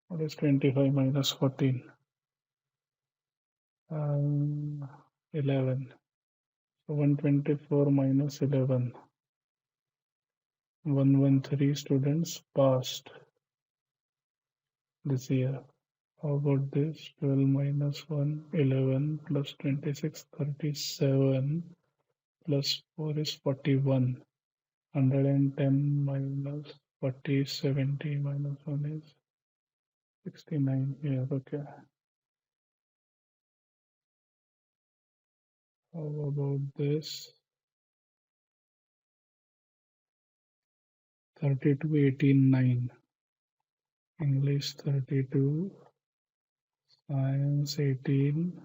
what is 25 minus 14? 11. So 124 minus 11. 113 students passed this year. How about this? 12 minus 1, 11 plus 26, 37 plus 4 is 41. 110 minus 40, 70 minus 1 is 69. Yeah, okay. How about this? 32, 18, 9. English 32, Science 18,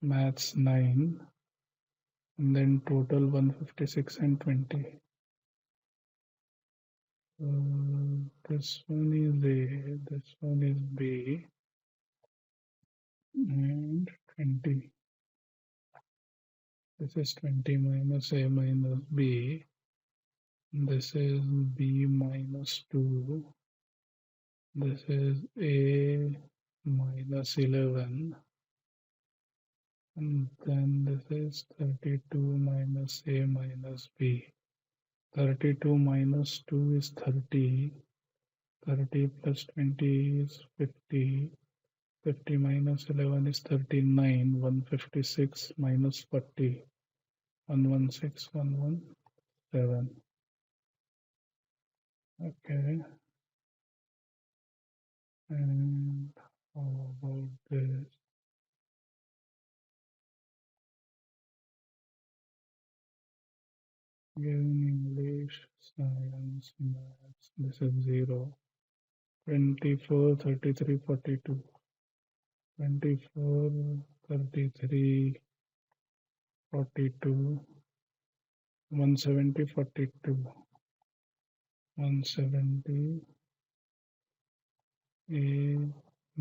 Maths 9, and then total 156 and 20. This one is A, this one is B, and 20. This is 20 minus A minus B. This is B minus 2. This is A minus 11. And then this is 32 minus A minus B. 32 minus 2 is 30. 30 plus 20 is 50. 50 minus 11 is 39. 156 minus 40. 116, 117. Okay. And how about this? Given English, Science, Maths, this is 0. 24, 33, 42. 24, 33, 42. 170, 42. 170, A,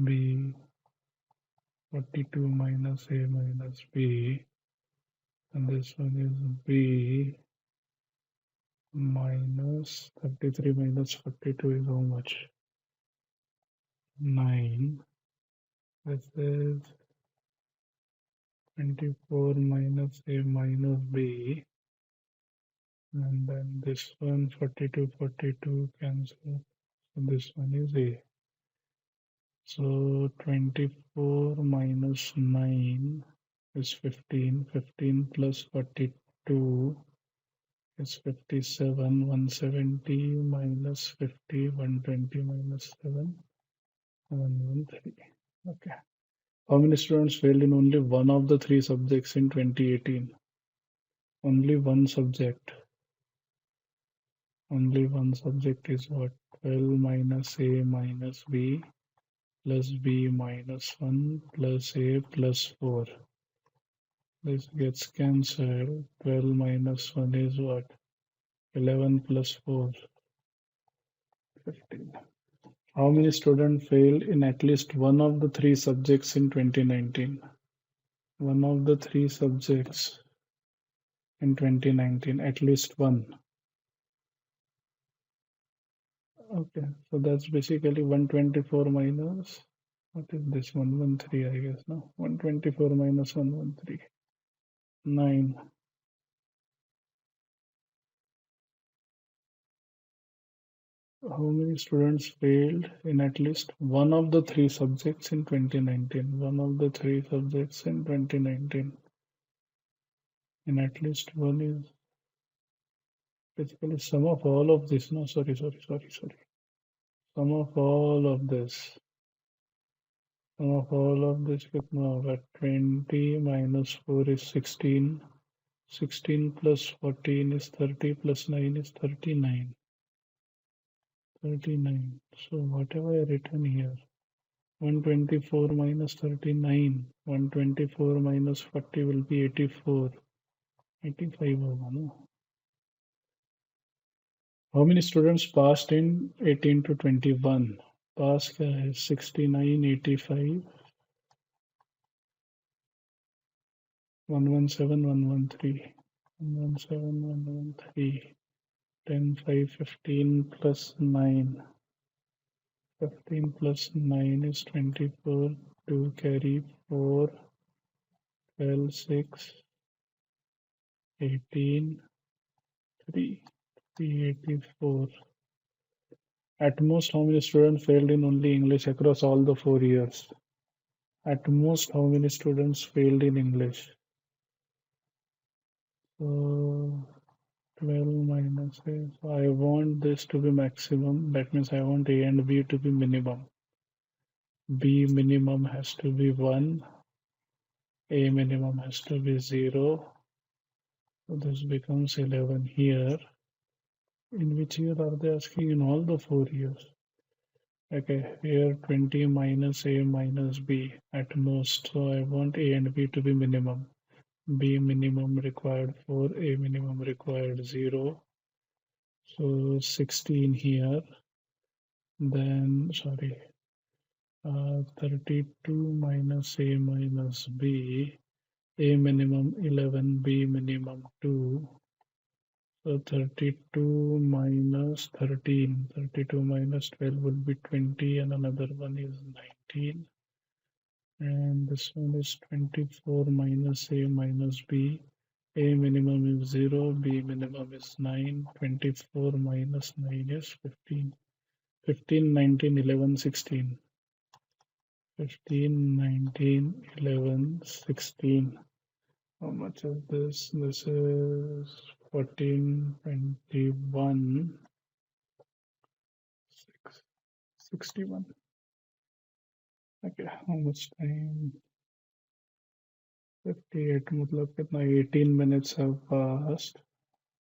B, 42 minus A minus B. And this one is B minus 33 minus 42 is how much? 9. This is 24 minus A minus B. And then this one 42, 42 cancel. So this one is A. So 24 minus 9 is 15. 15 plus 42 is 57. 170 minus 50. 120 minus 7. 113. Okay. How many students failed in only one of the three subjects in 2018? Only one subject. Only one subject is what? 12 minus A minus B plus B minus 1 plus A plus 4. This gets cancelled. 12 minus 1 is what? 11 plus 4. 15. How many students failed in at least one of the three subjects in 2019? One of the three subjects in 2019, at least one. Okay, so that's basically 124 minus, what is this, 113, I guess, no? 124 minus 113, 9. How many students failed in at least one of the three subjects in 2019? One of the three subjects in 2019. And at least one is basically sum of all of this. No, sorry. Sum of all of this. Sum of all of this कितना होगा? 20 minus 4 is 16. 16 plus 14 is 30 plus 9 is 39. 39. So whatever I written here, 124 minus 39, 124 minus 40 will be 84. 85 होगा ना? How many students passed in 18 to 21? Pass क्या है? 69, 85, 117, 113, 117, 113, 10, 5, 15 plus 9. 15 plus 9 is 24. 2 carry 4, 12, 6, 18, 3, 384. At most, how many students failed in only English across all the 4 years? At most, how many students failed in English? So 12 minus A. So I want this to be maximum. That means I want A and B to be minimum. B minimum has to be 1. A minimum has to be 0. So this becomes 11 here. In which year are they asking? In all the 4 years. Okay, here 20 minus A minus B at most. So I want A and B to be minimum. B minimum required 4, A minimum required 0. So 16 here. Then, sorry, 32 minus A minus B. A minimum 11, B minimum 2. So 32 minus 13. 32 minus 12 will be 20 and another one is 19. And this one is 24 minus A minus B. A minimum is 0, B minimum is 9. 24 minus 9 is 15. 15, 19, 11, 16. 15, 19, 11, 16. How much is this? This is 14, 21, 6, 61. Okay, how much time? 58. मतलब कितना? 18 minutes have passed.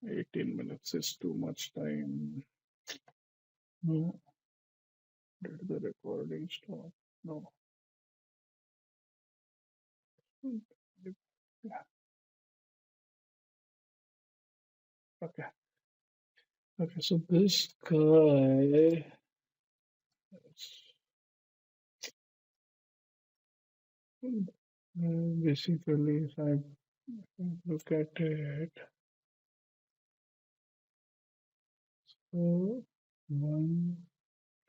18 minutes is too much time. No. Did the recording stop? No. Yeah. Okay. Okay, so this guy basically, if I look at it, so 1,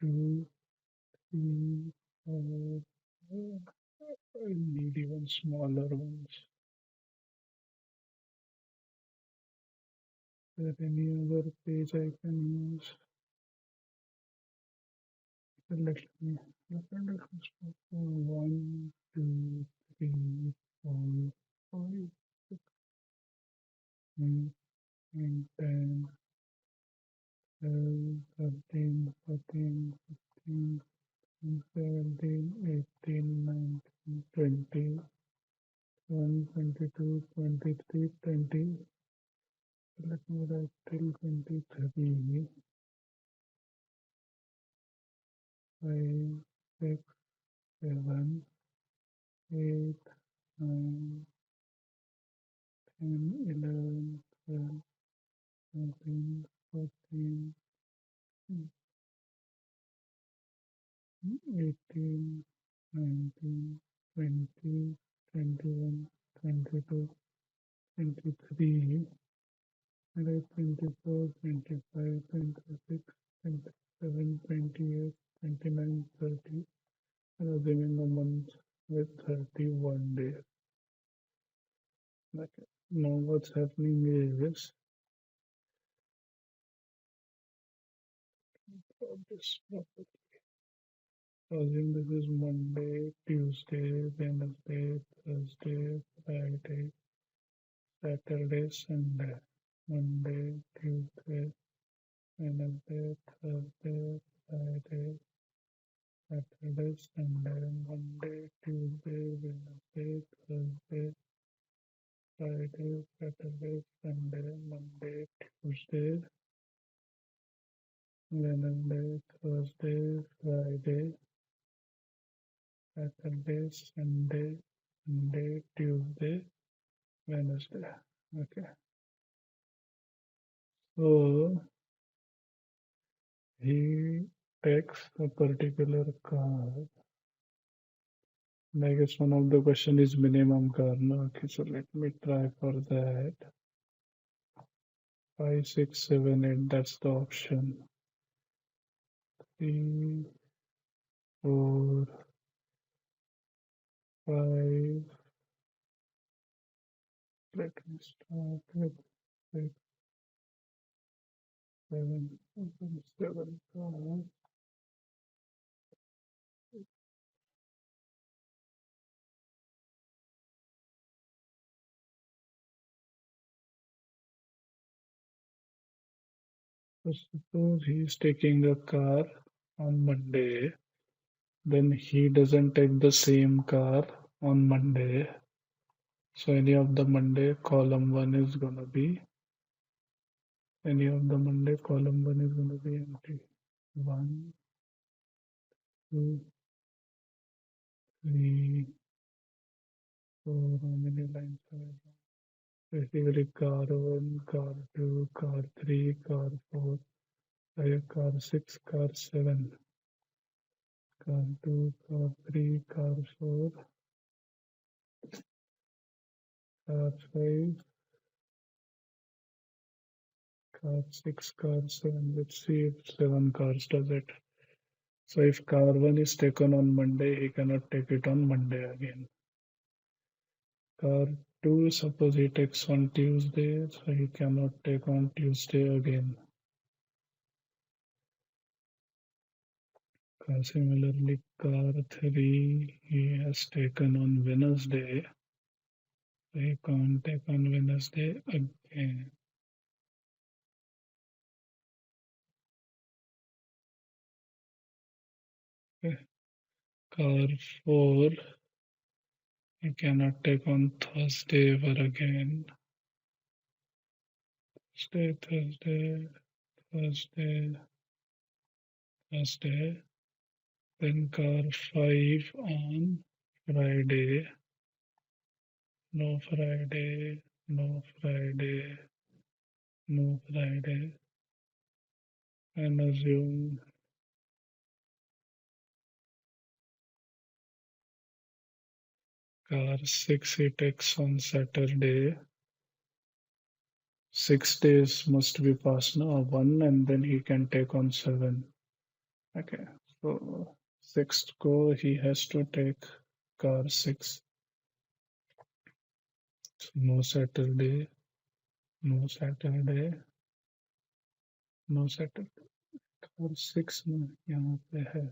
2, 3, 4. I need even smaller ones. Is there any other page I can use? Let me look at it. 1, 2, 3, 4, 5, 6, 7, 8, 10, 12, 13, 14, 15, 17, 18, 19, 20, 21, 22, 23, 20. Let me write till 23. 5, 6, 7, 8, 9, 10, 11, 12, 13, 14, 18, 19, 20, 21, 22, 23, right, 24, 25, 26, 27, 28, 29, 30, assuming a month with 31 days. Okay. Now what's happening is this properly. Assume this is Monday, Tuesday, Wednesday, Thursday, Friday, Saturday, Sunday. Monday, Tuesday, Wednesday, Thursday, Friday, Saturday, Sunday. Monday, Tuesday, Wednesday, Thursday, Friday, Saturday, Sunday. Monday, Tuesday, Wednesday, Thursday, Friday, Saturday, Sunday, Monday, Tuesday, Wednesday. Okay. So he takes a particular card. I guess one of the question is minimum card. No? Okay, so let me try for that. 5, 6, 7, 8. That's the option. 3, 4, 5. Let me start with 6, 7, 7 cards. So suppose he's taking a car on Monday, then he doesn't take the same car on Monday. So any of the Monday column 1 is gonna be column 1 is gonna be empty. 1, 2, 3, 4. How many lines are there? Basically car 1, car 2, car 3, car 4, car 6, car 7, car 2, car 3, car 4, car 5, car 6, car 7. Let's see if 7 cars does it. So if car 1 is taken on Monday, he cannot take it on Monday again. Car 2, suppose he takes on Tuesday, so he cannot take on Tuesday again. Similarly, car 3, he has taken on Wednesday, so he can't take on Wednesday again. Okay. Car 4, he cannot take on Thursday ever again. Thursday, Thursday, Thursday. Then car 5 on Friday. No Friday, no Friday, no Friday. And assume car 6 he takes on Saturday. 6 days must be passed now, 1, and then he can take on 7. Okay, so 6th go he has to take car 6. So no Saturday, no Saturday, no Saturday. Car 6 में यहाँ पे है.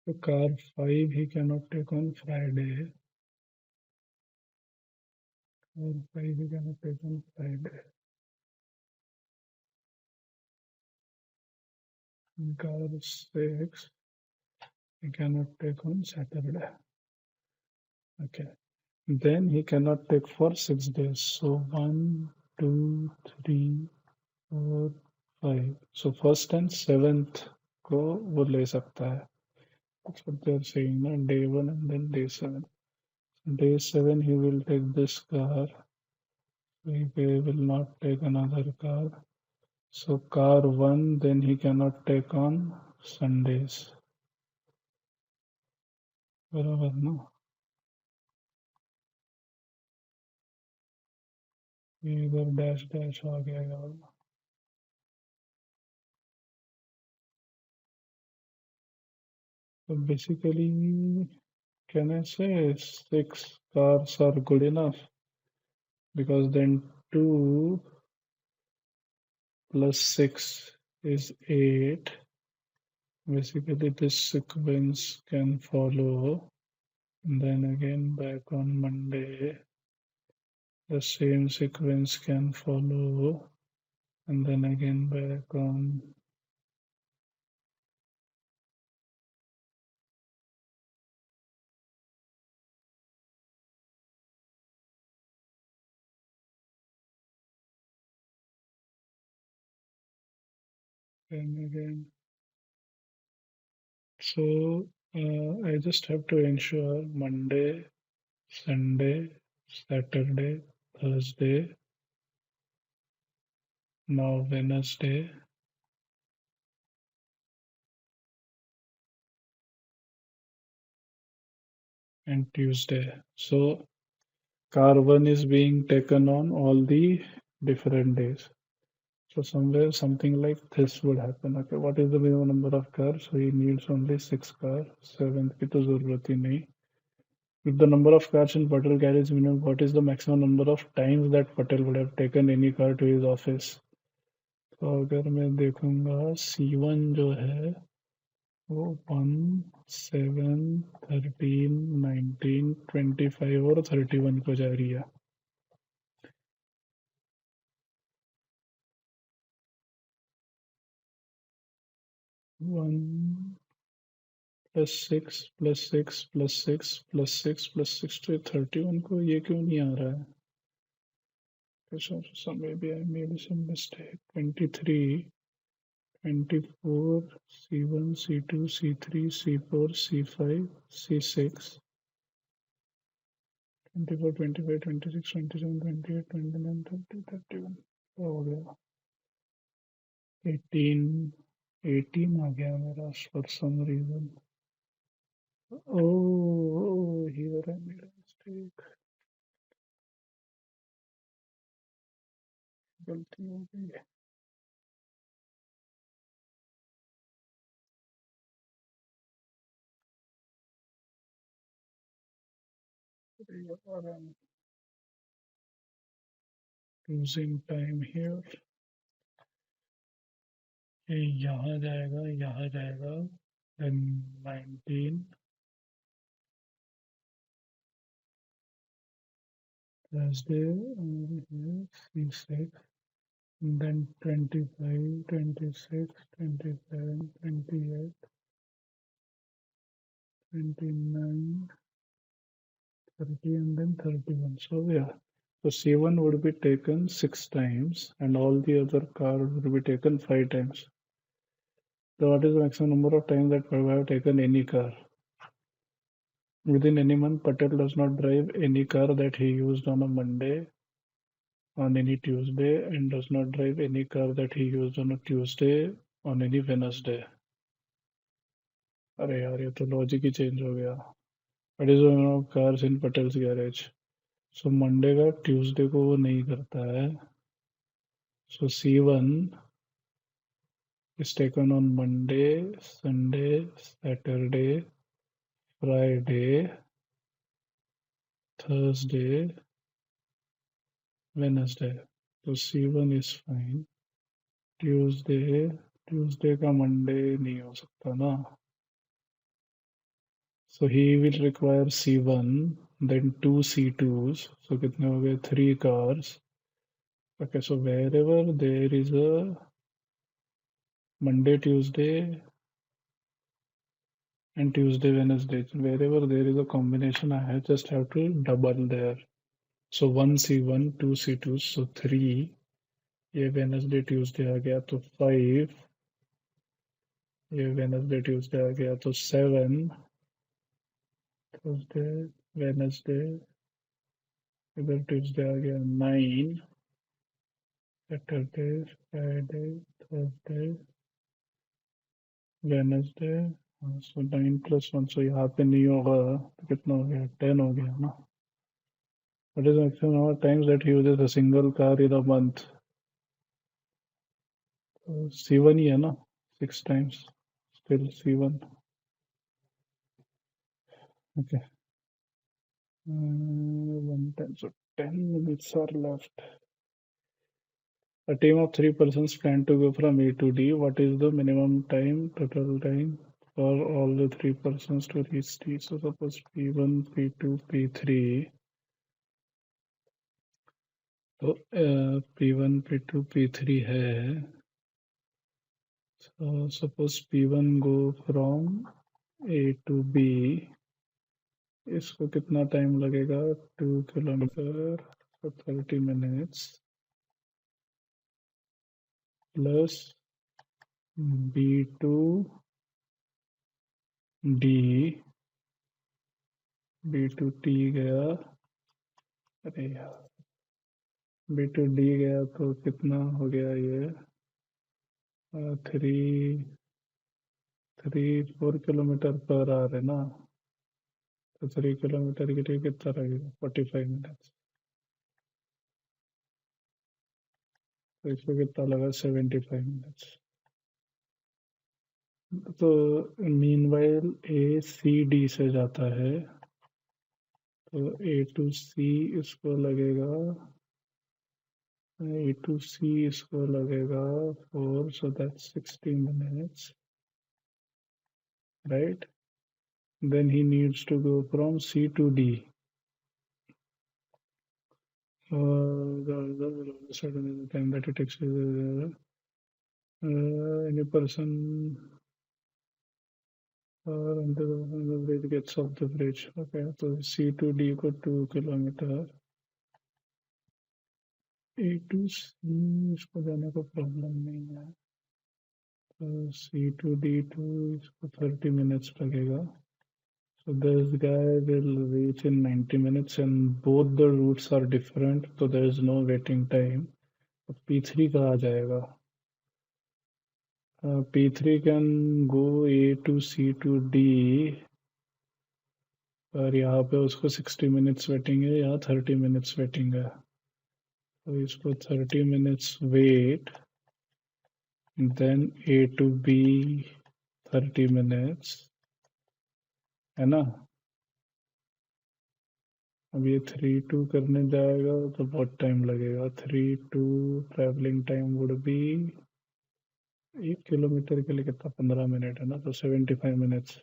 So car 5 he cannot take on Friday. Car 5 he cannot take on Friday. Car 6 he cannot take on Saturday. Okay. Then he cannot take for 6 days. So 1, 2, 3, 4, 5. So first and 7th को वो ले सकता है. That's what they're saying, na? Day 1 and then day 7. Day 7 he will take this car. He will not take another car. So car 1 then he cannot take on Sundays. बराबर ना? ये इधर dash dash आ गया. So basically, can I say 6 cars are good enough? Because then 2 plus 6 is 8. Basically, this sequence can follow. And then again, back on Monday, the same sequence can follow. And then again, back on and again. So I just have to ensure Monday, Sunday, Saturday, Thursday, now Wednesday, and Tuesday. So car 1 is being taken on all the different days. So somewhere something like this would happen. Okay, what is the minimum number of cars? So he needs only 6 cars. 7th की तो जरूरत ही नहीं. If the number of cars in Patel garage minimum, what is the maximum number of times that Patel would have taken any car to his office? तो अगर मैं देखूंगा C1 जो है वो 1, 7, 13, 19, 25 और 31 को जा रही है. 1 plus 6 plus 6 plus 6 plus 6 to 31 को ये क्यों नहीं आ रहा है? So maybe I made some mistake. 23, 24, C1, C2, C3, C4, C5, C6, 24, 25, 26, 27, 28, 29, 30, 31. हो गया 18 आ गया मेरा for some reason. Oh, here I made a mistake. गलती हो गई है. I'm losing time here. ये यहाँ जाएगा then 19 Thursday here C6 and then 25 26 27 28 29 30 and then 31. So yeah, so C1 would be taken 6 times and all the other cars would be taken 5 times. So what is the maximum number of times that Prabha have taken any car? Within any month, Patel does not drive any car that he used on a Monday, on any Tuesday, and does not drive any car that he used on a Tuesday, on any Wednesday. अरे यार ये तो logic ही change हो गया. What is the number of cars in Patel's garage? So Monday का Tuesday को वो नहीं करता है. So C1 is taken on Monday, Sunday, Saturday, Friday, Thursday, Wednesday. So C1 is fine. Tuesday का Monday नहीं हो सकता ना. So he will require C1, then 2 C2s. So कितने हो गए? 3 cars. Okay, so wherever there is a Monday, Tuesday, and Tuesday, Wednesday, wherever there is a combination, I just have to double there. So 1 C1, 2 C2, so 3. ये Wednesday, Tuesday आ गया तो 5. ये Wednesday, Tuesday आ गया तो 7. Thursday, Wednesday, इधर Tuesday आ गया 9. Saturday, Friday, Thursday, Wednesday. So 9 plus 1. So यहाँ पे नहीं होगा तो कितना हो गया? 10 हो गया ना. What is the maximum number of times that he uses a single car in a month? So C1 ही है ना? 6 times. Still C1. Okay. 110. So 10 minutes are left. A team of three persons plan to go from A to D. What is the minimum time, total time for all the three persons to reach D? So suppose P1, P2, P3. तो P1, P2, P3 है. So suppose P1 go from A to B. इसको कितना time लगेगा? 2 kilometre. So 30 minutes plus B2 D. B2T गया. अरे यार, B2D गया तो कितना हो गया ये? 4 किलोमीटर पर आवर है ना. तो 3 किलोमीटर के लिए कितना लगेगा? 45 मिनट्स. तो इसको कितना लगा? 75 मिनट्स. तो मीनवाइल ए सी डी से जाता है. तो ए टू सी इसको लगेगा. ए टू सी इसको लगेगा 4. So that's 60 minutes, right? Then he needs to go from C to D. The certain time that it takes any person under the bridge gets off the bridge. Okay, so C to D को 2 kilometre. A to C इसको जाने को problem नहीं है. तो C to D to इसको 30 minutes लगेगा. So this guy will reach in 90 minutes and both the routes are different, so there is no waiting time. तो P3 कहाँ जाएगा? P3 can go A to C to D. और यहाँ पे उसको 60 minutes waiting है, यहाँ 30 minutes वेटिंग है. तो इसको 30 minutes wait. Then A to B 30 minutes है ना. अब ये 3-2 करने जाएगा तो बहुत टाइम लगेगा. 3-2 travelling time would be 1 kilometre के लिए कितना? 15 मिनट है ना. तो 75 minutes.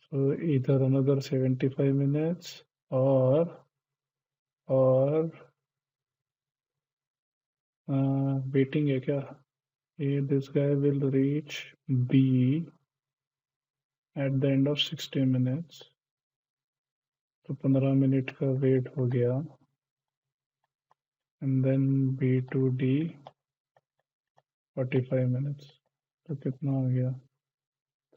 So either another 75 minutes or waiting है क्या? This guy will reach B at the end of 60 minutes. तो 15 मिनट का वेट हो गया. And then B to D 45 minutes. तो कितना हो गया?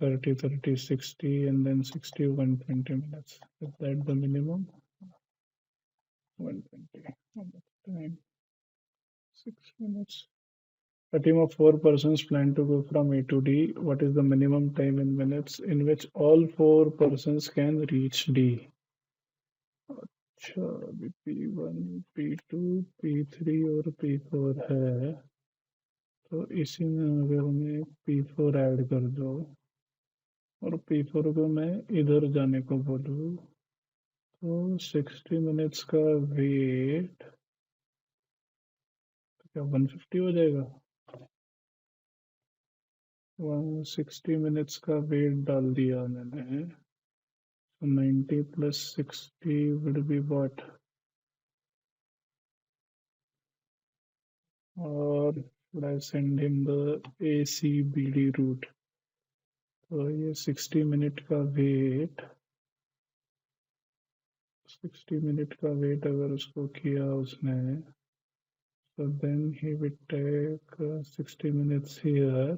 30, 30, 60 and then 60, 120 minutes. Is that the minimum? 120. How much time? 6 minutes. A team of four persons plan to go from A to D. What is the minimum time in minutes in which all four persons can reach D? अच्छा, अभी P1, P2, P3 और P4 है. तो इसी में अगर मैं P4 add कर दो और P4 को मैं इधर जाने को बोलूँ तो 60 मिनट्स का वेट क्या 150 हो जाएगा? 160 मिनट्स का वेट डाल दिया मैंने. 90 plus 60 would be what? Or should I send him the ACBD route? तो ये 60 मिनट का वेट. 60 मिनट का वेट अगर उसको किया उसने, so then he would take 60 minutes here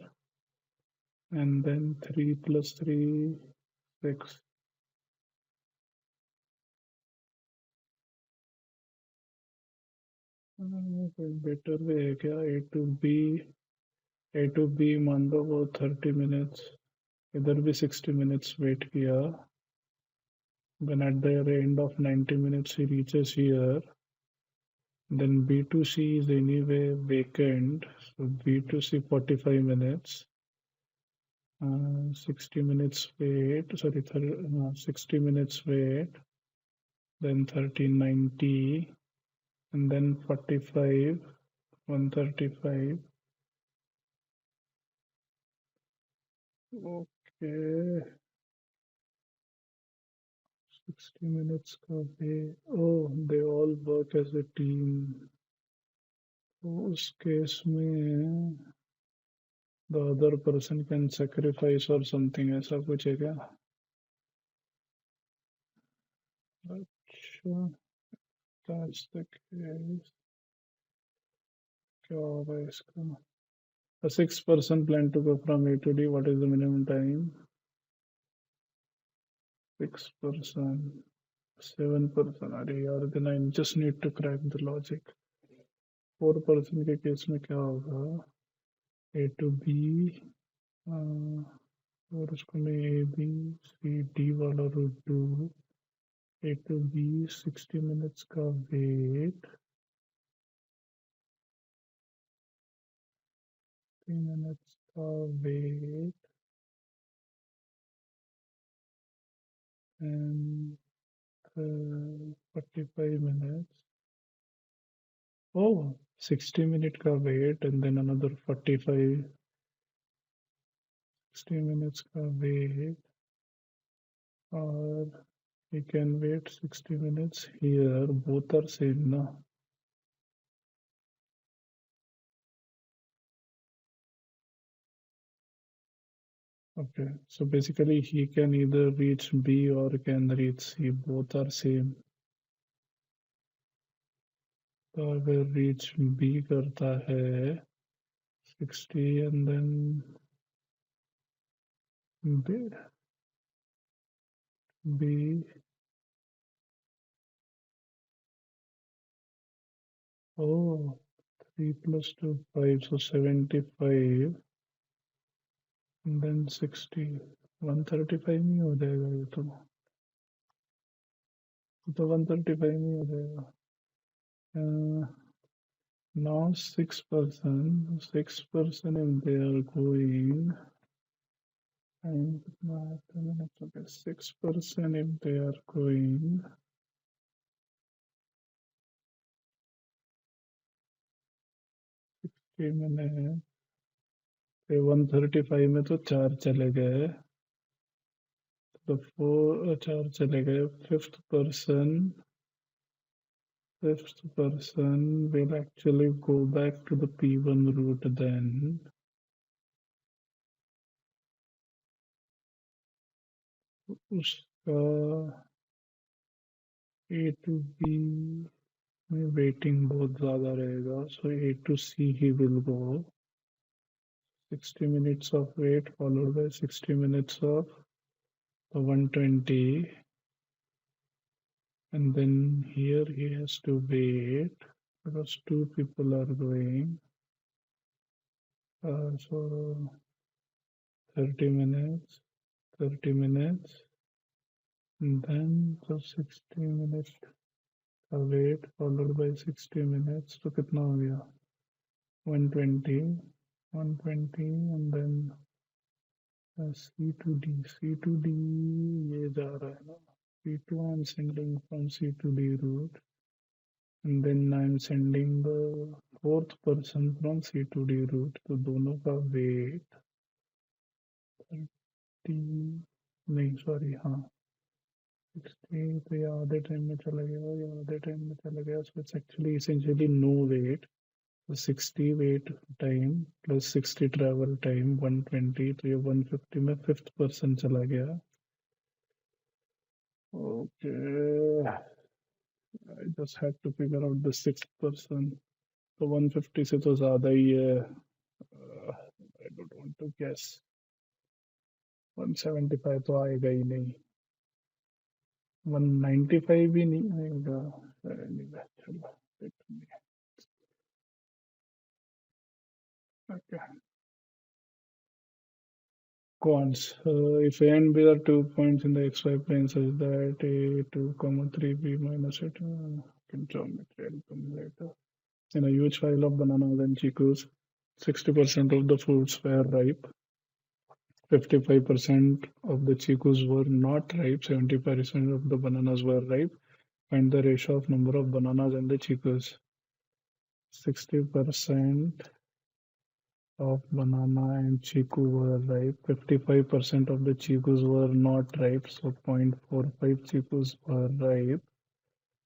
and then 3 plus 3 6. कोई बेटर वे है क्या? ए टू बी मान लो वो 30 मिनट्स, इधर भी 60 मिनट्स वेट किया. Then at the end of 90 minutes he reaches here. Then B to C is anyway vacant. So B to C 45 minutes. 60 minutes wait, sorry, 60 minutes wait, then 1390, and then 45, 135. Okay, 60 minutes का wait. Oh, they all work as a team. तो उस case में the other person can sacrifice or something, ऐसा कुछ है क्या? अच्छा, that's the case. क्या होगा इसका? A 6% plan to go from A to D. What is the minimum time? 6%, 7%. अरे यार, then I just need to crack the logic. 4% के केस में क्या होगा? A to B, और उसको मैं A B C D वाला रूट दूँ. A to B 60 minutes का वेट, 3 minutes का wait, and 45 minutes. Oh, 60 minute का wait and then another 45, 60 minutes का wait, or you can wait 60 minutes here. Both are same, na? Okay, so basically he can either reach B or can reach C. Both are same. तो अगर reach B करता है 60 and then B, B, oh, 3 plus 2, 5, so 75 and then 60, 135 नहीं हो जाएगा ये तो 135 नहीं हो जाएगा. Now 6%, 6% if they are going, and okay, 6% if they are going, 60 minutes, 135 में तो 4 चले गए, तो 4 चले गए. Fifth person will actually go back to the P1 route then. उसका A to B में वेटिंग बहुत ज़्यादा रहेगा, so A to C he will go. 60 minutes of wait followed by 60 minutes of the 120, and then here he has to wait because 2 people are going. So 30 minutes, 30 minutes, and then so 60 minutes का wait followed by 60 minutes. तो कितना हो गया? 120, 120, and then C to D. C to D ये जा रहा है ना? C2 I'm sending from C to D route, and then I'm sending the 4th person from C to D route. तो दोनों का वेट 30, नहीं सॉरी, हाँ 60, तो ये आधे टाइम में चला गया, ये आधे टाइम में चला गया. So it's actually essentially no wait. So 60 wait time plus 60 travel time 120, तो ये 150 में 5th person चला गया. Okay, I just had to figure out the 6th person. तो 150 से तो ज़्यादा ही है. I don't want to guess. 175 तो आएगा ही नहीं, 195 भी नहीं आएगा. Anyway, चलो देखते हैं. Okay. Cons. If A and B are 2 points in the xy plane such that A2, 3B minus it, can geometry, I'll come later. In a huge pile of bananas and chicos, 60% of the fruits were ripe. 55% of the chikus were not ripe, 70% of the bananas were ripe. Find the ratio of number of bananas and the chikus. 60% of banana and chiku were ripe. 55% of the chikus were not ripe, so 0.45 chikus were ripe,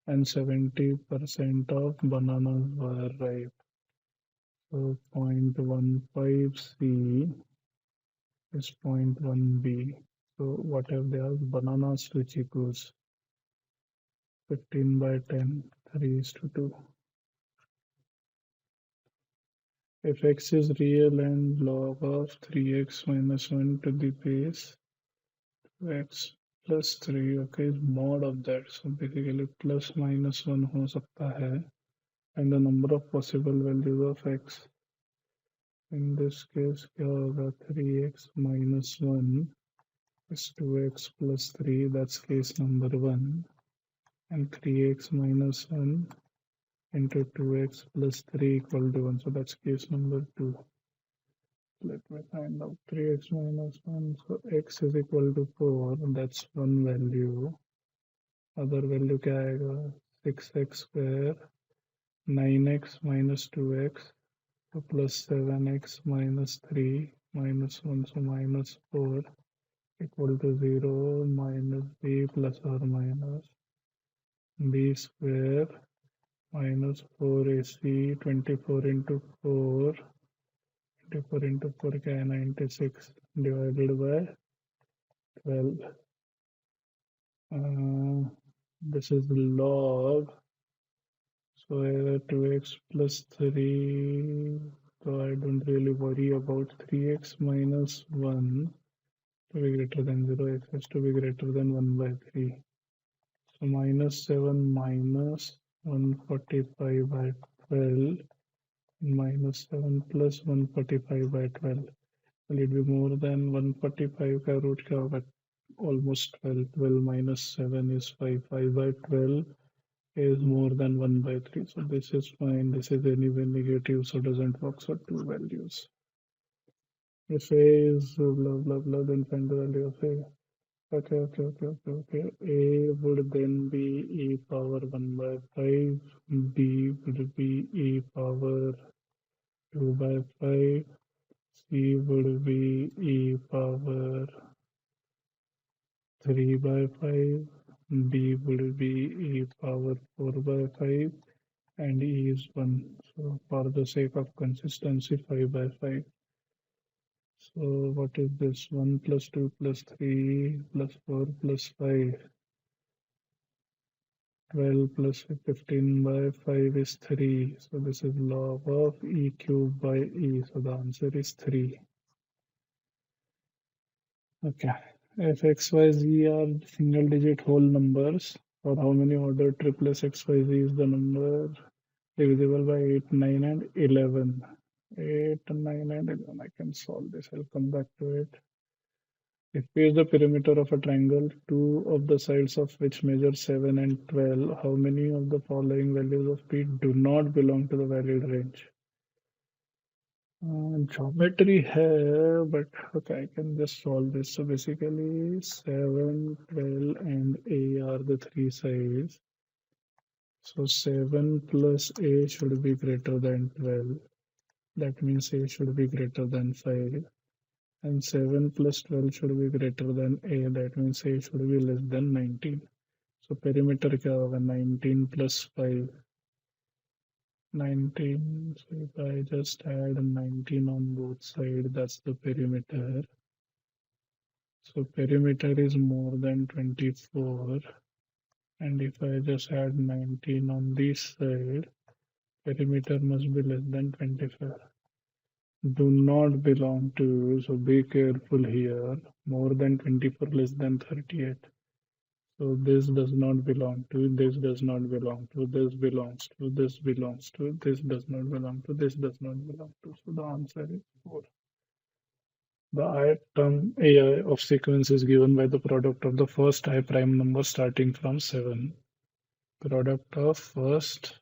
and 70% of bananas were ripe. So 0.15 C is 0.1 B. So what have they asked? Bananas to chikus. 15 by 10, 3:2. If x is real and log of 3x minus 1 to the base x plus 3, okay, is mod of that. So basically plus minus 1 हो सकता है, and the number of possible values of x. In this case, क्या होगा? 3x minus 1 is 2x plus 3. That's case number 1. And 3x minus 1 into 2x plus 3 equal to 1. So that's case number 2. Let me find out 3x minus 1. So x is equal to 4. That's one value. Other value क्या आएगा? 6x square, 9x minus 2x, so plus 7x minus 3 minus 1, so minus 4 equal to 0 minus b plus or minus b square minus 4ac 24 into 4 24 into 4 क्या है? 96 divided by 12. This is log, so 2x plus 3, so I don't really worry about 3x minus 1 to be greater than 0, x has to be greater than 1 by 3. So minus 7 minus 145 by 12 minus 7 plus 145 by 12. Will it be more than 145 का root क्या होगा? Almost 12. 12 minus 7 is 5. 5 by 12 is more than 1 by 3. So this is fine. This is anyway negative, so doesn't work. So two values. If a is blah blah blah, then find the value of a. Okay. A would then be e power 1 by 5. B would be e power 2 by 5. C would be e power 3 by 5. B would be e power 4 by 5. And e is 1. So for the sake of consistency, 5 by 5. So what is this? 1 plus 2 plus 3 plus 4 plus 5. 12 plus 15 by 5 is 3. So this is log of e cubed by e. So the answer is 3. Okay. If x, y, z are single digit whole numbers, for how many ordered triplets x, y, z is the number divisible by 8, 9 and 11. 8, 9 and 11. I can solve this. I'll come back to it. If P is the perimeter of a triangle, two of the sides of which measure 7 and 12, how many of the following values of P do not belong to the valid range? Geometry hai, but okay, I can just solve this. So basically 7, 12 and A are the three sides. So 7 plus A should be greater than 12. That means A should be greater than 5. And 7 plus 12 should be greater than A. That means A should be less than 19. So perimeter क्या होगा? 19 plus 5. 19. So if I just add 19 on both sides, that's the perimeter. So perimeter is more than 24. And if I just add 19 on this side, perimeter must be less than 25. Do not belong to, so be careful here. More than 24, less than 38. So this does not belong to, this does not belong to, this belongs to, this belongs to, this does not belong to, this does not belong to. So the answer is 4. The I term AI of sequence is given by the product of the first I prime number starting from 7. Product of first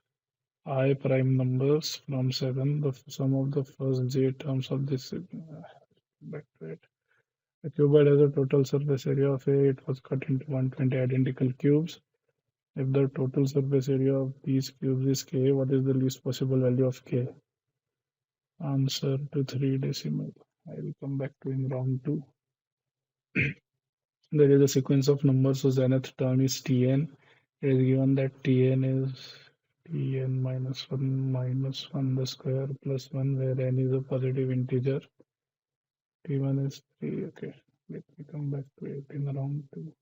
I prime numbers from 7. The sum of the first j terms of this back to it. A cuboid has a total surface area of A. It was cut into 120 identical cubes. If the total surface area of these cubes is K, what is the least possible value of K? Answer to 3 decimal. I will come back to in round 2. There is a sequence of numbers, so zenith term is Tn. It is given that Tn is Tn minus 1 the square plus 1, where n is a positive integer. T1 is 3. Okay, let me come back to it in round 2.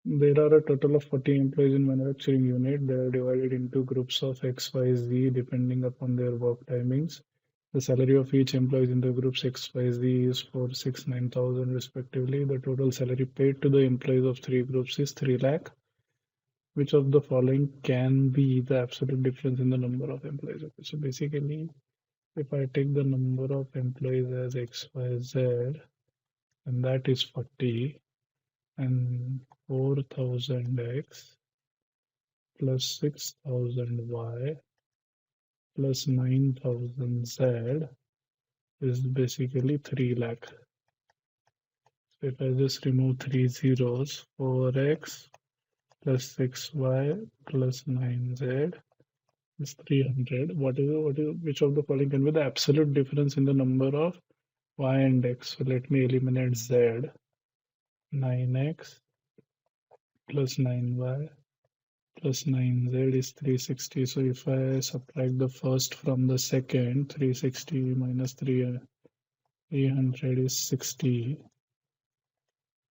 There are a total of 40 employees in manufacturing unit. They are divided into groups of X, Y, Z depending upon their work timings. The salary of each employee in the groups X, Y, Z is 4, 6, 9,000 respectively. The total salary paid to the employees of three groups is 3 lakh. Which of the following can be the absolute difference in the number of employees? Okay, so basically, if I take the number of employees as X, Y, Z, and that is 40, and 4,000x plus 6,000y plus 9,000z is basically 3 lakh. So if I just remove three zeros, 4x plus 6y plus 9z is 300. Which of the following can be the absolute difference in the number of y and x? So let me eliminate z. 9x plus 9y plus 9z is 360. So if I subtract the first from the second, 360 minus 300 is 60.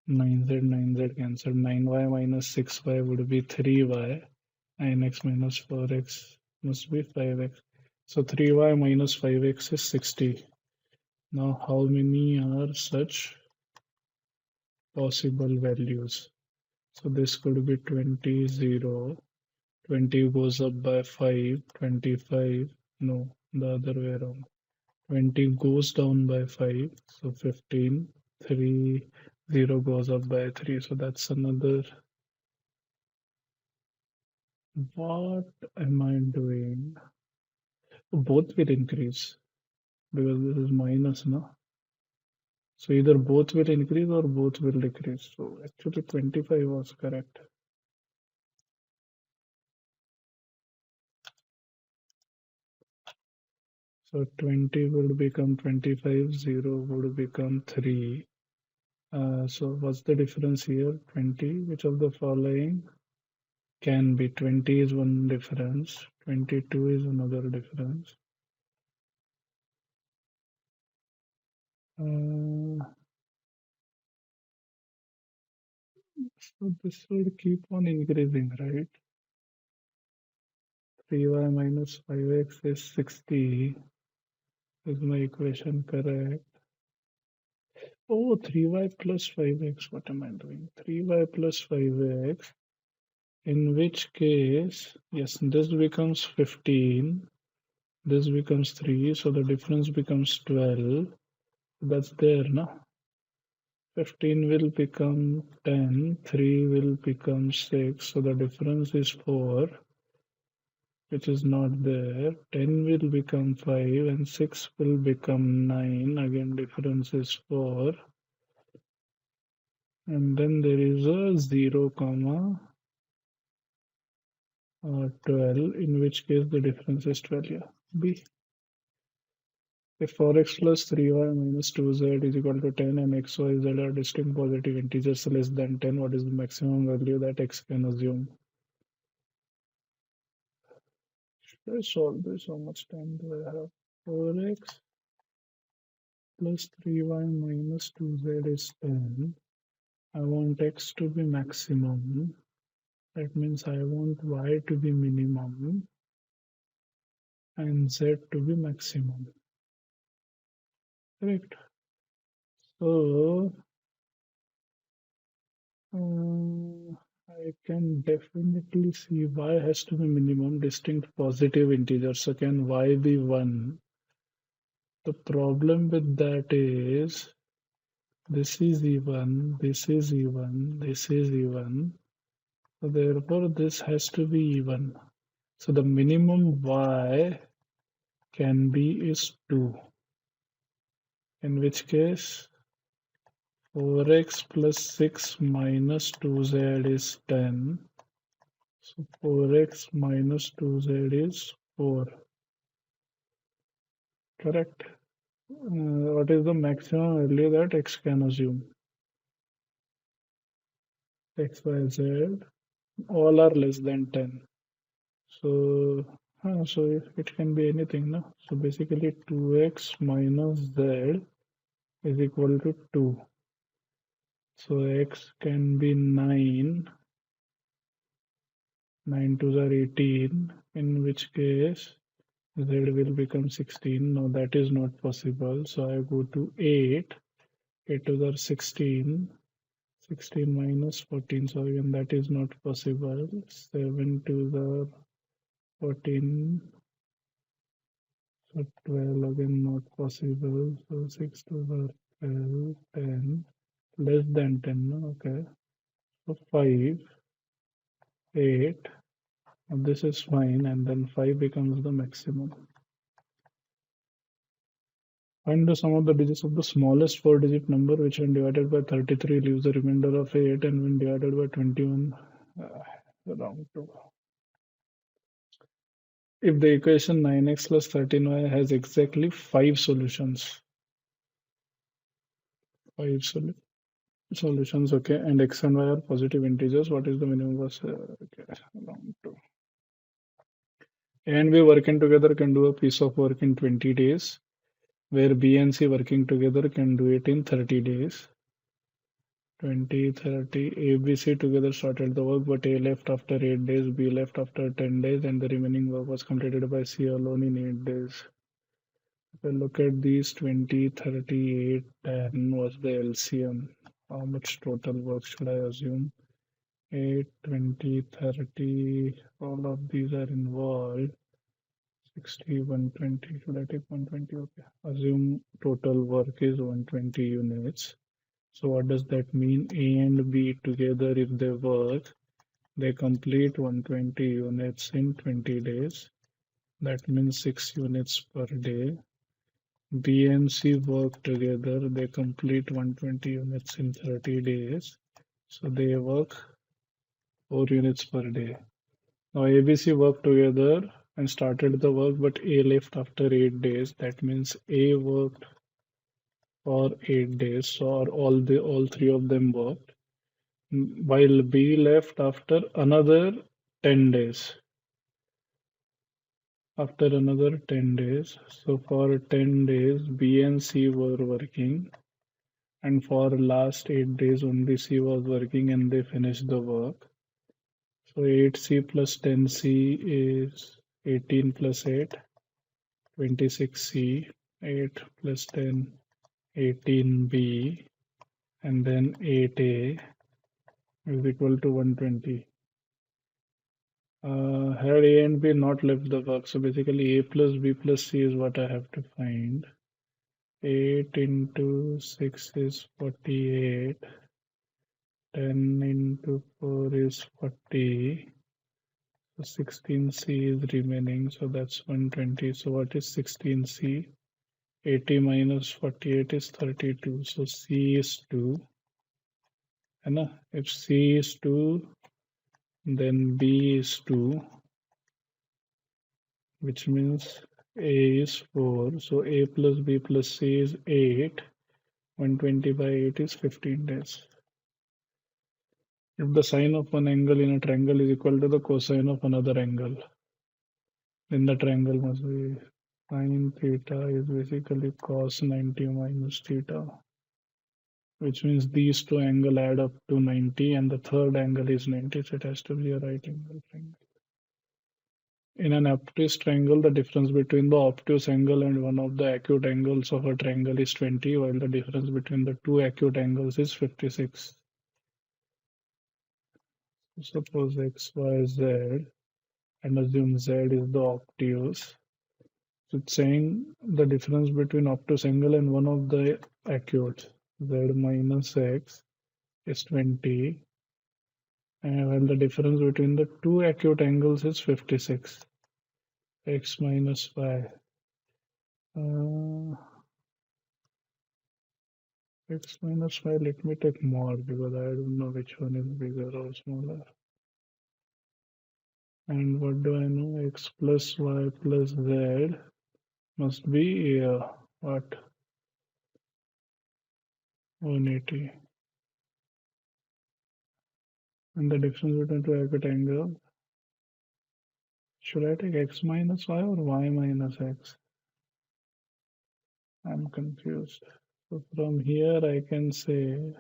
9z cancelled. 9y minus 6y would be 3y. 9x minus 4x must be 5x. So 3y minus 5x is 60. Now how many are such possible values? So this could be 20, 0. 20 goes up by 5, 25. No, the other way around. 20 goes down by 5, so 15. 3, 0 goes up by 3, so that's another. What am I doing? Both will increase because this is minus, no? So either both will increase or both will decrease. So actually 25 was correct. So 20 would become 25, 0 would become 3. So what's the difference here? 20. Which of the following can be? 20 is one difference. 22 is another difference. So this would keep on increasing, right? 3y minus 5x is 60. Is my equation correct? Oh, 3y plus 5x. What am I doing? 3y plus 5x. In which case, yes, this becomes 15. This becomes 3. So the difference becomes 12. That's there, no? 15 will become 10. 3 will become 6. So the difference is 4, which is not there. 10 will become 5 and 6 will become 9. Again, difference is 4. And then there is a 0, comma 12, in which case the difference is 12. Yeah, B. If 4x plus 3y minus 2z is equal to 10 and x, y, z are distinct positive integers less than 10, what is the maximum value that x can assume? Should I solve this? How much time do I have? 4x plus 3y minus 2z is 10. I want x to be maximum. That means I want y to be minimum and z to be maximum. Correct. So I can definitely see y has to be minimum distinct positive integer. So can y be 1? The problem with that is this is even, this is even, this is even. So therefore this has to be even. So the minimum y can be is 2. In which case 4x plus 6 minus 2z is 10. So 4x minus 2z is 4. Correct. What is the maximum value that x can assume? X, y, z, all are less than 10. So, so it can be anything, no? So basically 2x minus z is equal to 2. So x can be 9, 9 2s are 18, in which case z will become 16. No, that is not possible. So I go to 8, 8 2s are 16, 16 minus 14. So again, that is not possible. 7 2s are 14. So 12 again not possible. So 6 2s are 12, 10, less than 10. No? Okay. So 5, 8. This is fine, and then 5 becomes the maximum. Find the sum of the digits of the smallest four-digit number which when divided by 33 leaves a remainder of 8 and when divided by 21 round to. If the equation 9x plus 13y has exactly 5 solutions, 5 solutions, okay, and x and y are positive integers, what is the minimum was okay, round to. A and B working together can do a piece of work in 20 days, where B and C working together can do it in 30 days. 20, 30, A, B, C together started the work, but A left after 8 days, B left after 10 days, and the remaining work was completed by C alone in 8 days. If I look at these 20, 30, 8, 10 was the LCM. How much total work should I assume? 8, 20, 30, all of these are involved. 60, 120, should I take 120? Okay. Assume total work is 120 units. So what does that mean? A and B together, if they work, they complete 120 units in 20 days. That means 6 units per day. B and C work together, they complete 120 units in 30 days. So they work 4 units per day. Now ABC worked together and started the work, but A left after 8 days. That means A worked for 8 days. So all three of them worked. While B left after another 10 days. After another 10 days. So for 10 days, B and C were working. And for last 8 days, only C was working and they finished the work. So 8C plus 10C is 18 plus 8, 26C, 8 plus 10, 18B, and then 8A is equal to 120. Had A and B not left the work, so basically A plus B plus C is what I have to find. 8 into 6 is 48. 10 into 4 is 40. So 16C is remaining, so that's 120. So what is 16C? 80 minus 48 is 32. So C is 2. And if C is 2, then B is 2, which means A is 4. So A plus B plus C is 8. 120 by 8 is 15 days. If the sine of one angle in a triangle is equal to the cosine of another angle, then the triangle must be sine theta is basically cos 90 minus theta, which means these two angles add up to 90 and the third angle is 90, so it has to be a right angle triangle. In an obtuse triangle, the difference between the obtuse angle and one of the acute angles of a triangle is 20, while the difference between the two acute angles is 56. Suppose x, y, z, and assume z is the obtuse. So it's saying the difference between obtuse angle and one of the acutes, z minus x, is 20, and while the difference between the two acute angles is 56, x minus y. X minus y, let me take mod because I don't know which one is bigger or smaller. And what do I know? X plus y plus z must be what? 180. And the difference between two acute angles. Should I take x minus y or y minus x? I'm confused. So from here I can say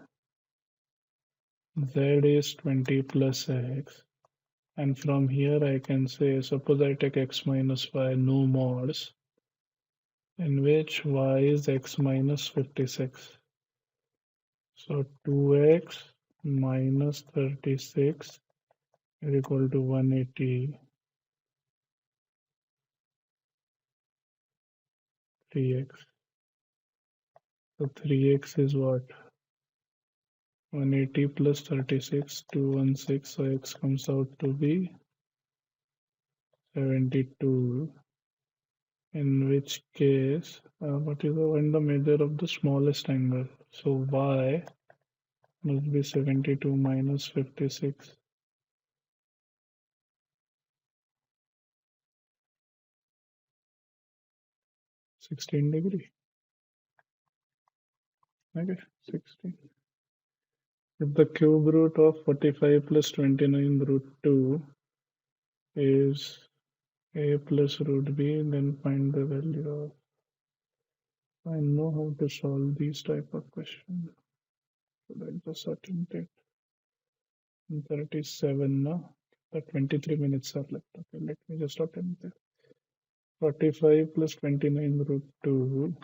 z is 20 plus x. And from here I can say, suppose I take x minus y, no mods, in which y is x minus 56. So 2x minus 36 is equal to 180 3x. So 3x is what? 180 plus 36, 216. So x comes out to be 72. In which case, what is the measure of the smallest angle? So y must be 72 minus 56. 16 degree. Okay, 16. If the cube root of 45 plus 29 root 2 is a plus root b, then find the value of. I know how to solve these type of questions. So let's just attempt it. 37 now. The 23 minutes are left. Okay, let me just attempt it. 45 plus 29 root 2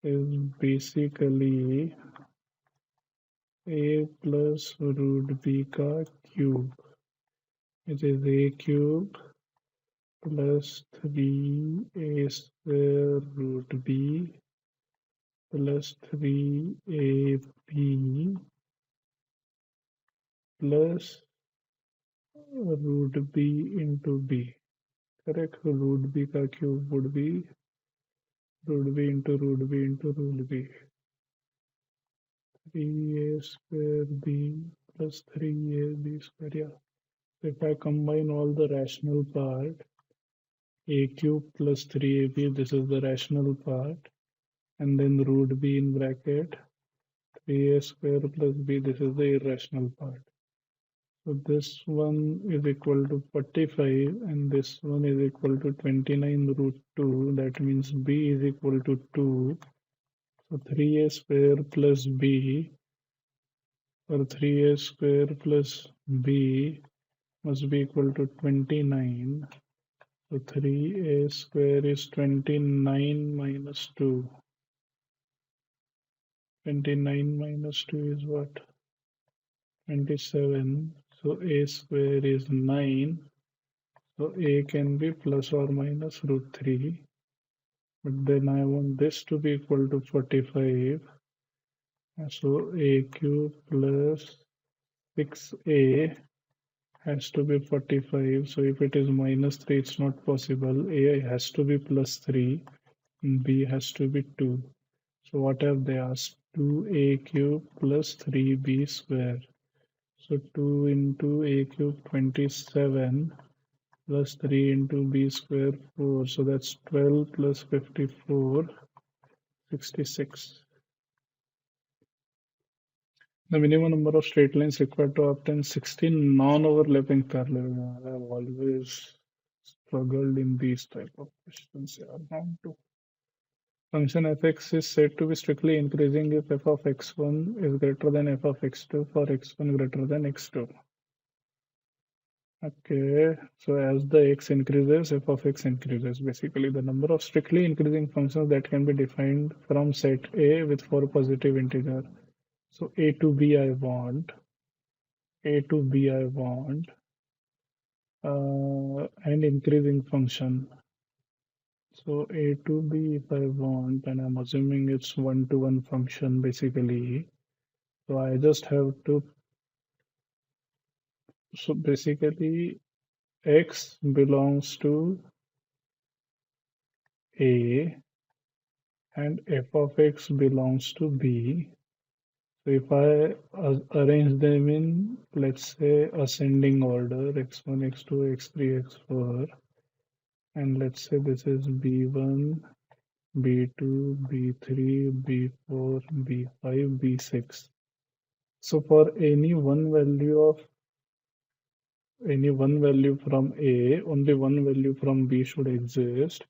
is basically a plus root b ka cube. It is a cube plus 3a square root b plus 3ab plus root b into b. Correct? Root b ka cube would be root b into root b into root b. 3a square b plus 3ab square. Yeah. So if I combine all the rational part, a cube plus 3ab, this is the rational part, and then root b in bracket, 3a square plus b, this is the irrational part. So this one is equal to 45 and this one is equal to 29 root 2. That means b is equal to 2. So 3a square plus b, or 3a square plus b must be equal to 29. So 3a square is 29 minus 2. 29 minus 2 is what? 27. So a square is 9. So a can be plus or minus root 3. But then I want this to be equal to 45. So a cube plus 6a has to be 45. So if it is minus 3, it's not possible. A has to be plus 3. And b has to be 2. So what have they asked? 2a cube plus 3b square. So 2 into a cube 27 plus 3 into b square 4. So that's 12 plus 54, 66. The minimum number of straight lines required to obtain 16 non-overlapping parallel. I have always struggled in these type of questions. Yeah, bound to. Function fx is said to be strictly increasing if f of x1 is greater than f of x2 for x1 greater than x2. Okay, so as the x increases, f of x increases. Basically, the number of strictly increasing functions that can be defined from set A with 4 positive integers. So A to B I want, A to B I want, and increasing function. So A to B if I want, and I'm assuming it's one-to-one function basically. So I just have to, so basically x belongs to A and f of x belongs to B. So if I arrange them in, let's say, ascending order, x1, x2, x3, x4, and let's say this is B1, B2, B3, B4, B5, B6. So for any one value from A, only one value from B should exist,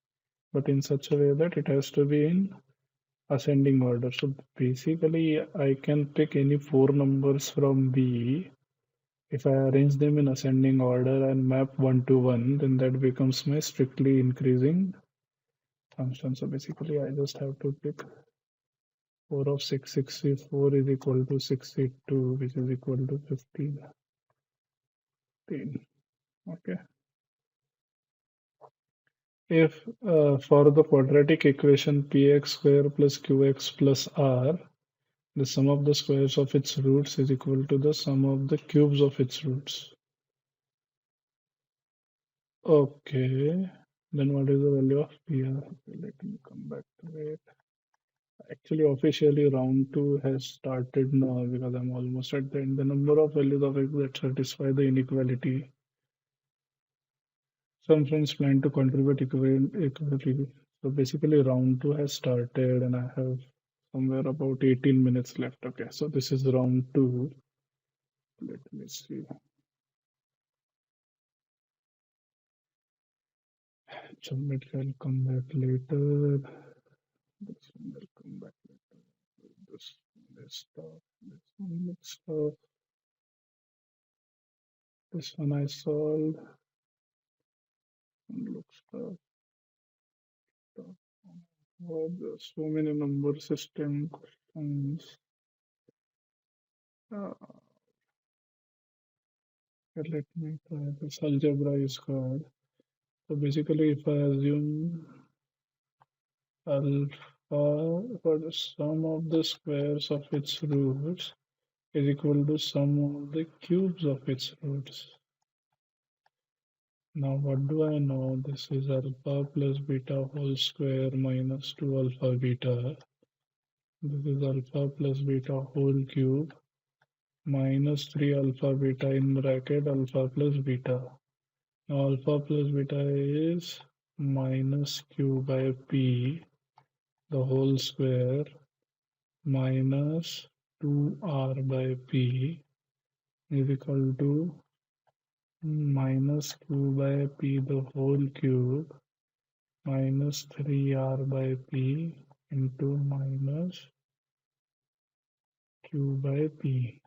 but in such a way that it has to be in ascending order. So basically, I can pick any four numbers from B. If I arrange them in ascending order and map one to one, then that becomes my strictly increasing function. So basically, I just have to pick 4 of 664 is equal to 62, which is equal to 15. Okay. If for the quadratic equation px square plus qx plus r, the sum of the squares of its roots is equal to the sum of the cubes of its roots. Okay, then what is the value of PR? Okay, let me come back to it. Actually, officially round 2 has started now because I'm almost at the end. The number of values of x that satisfy the inequality. Some friends plan to contribute equally. So basically round 2 has started and I have somewhere about 18 minutes left. Okay, so this is round 2. Let me see. Submit will come back later. This one will come back later. This one is stuff. This one looks stuff. This one I solved. One looks stuff. Stuff. Oh, there's so many number system questions. Uh, let me try this algebra is called. So basically, if I assume alpha for the sum of the squares of its roots is equal to sum of the cubes of its roots. Now what do I know? This is alpha plus beta whole square minus 2 alpha beta. This is alpha plus beta whole cube minus 3 alpha beta in bracket alpha plus beta. Now alpha plus beta is minus q by p the whole square minus 2r by p is equal to minus q by p the whole cube minus 3r by p into minus q by p.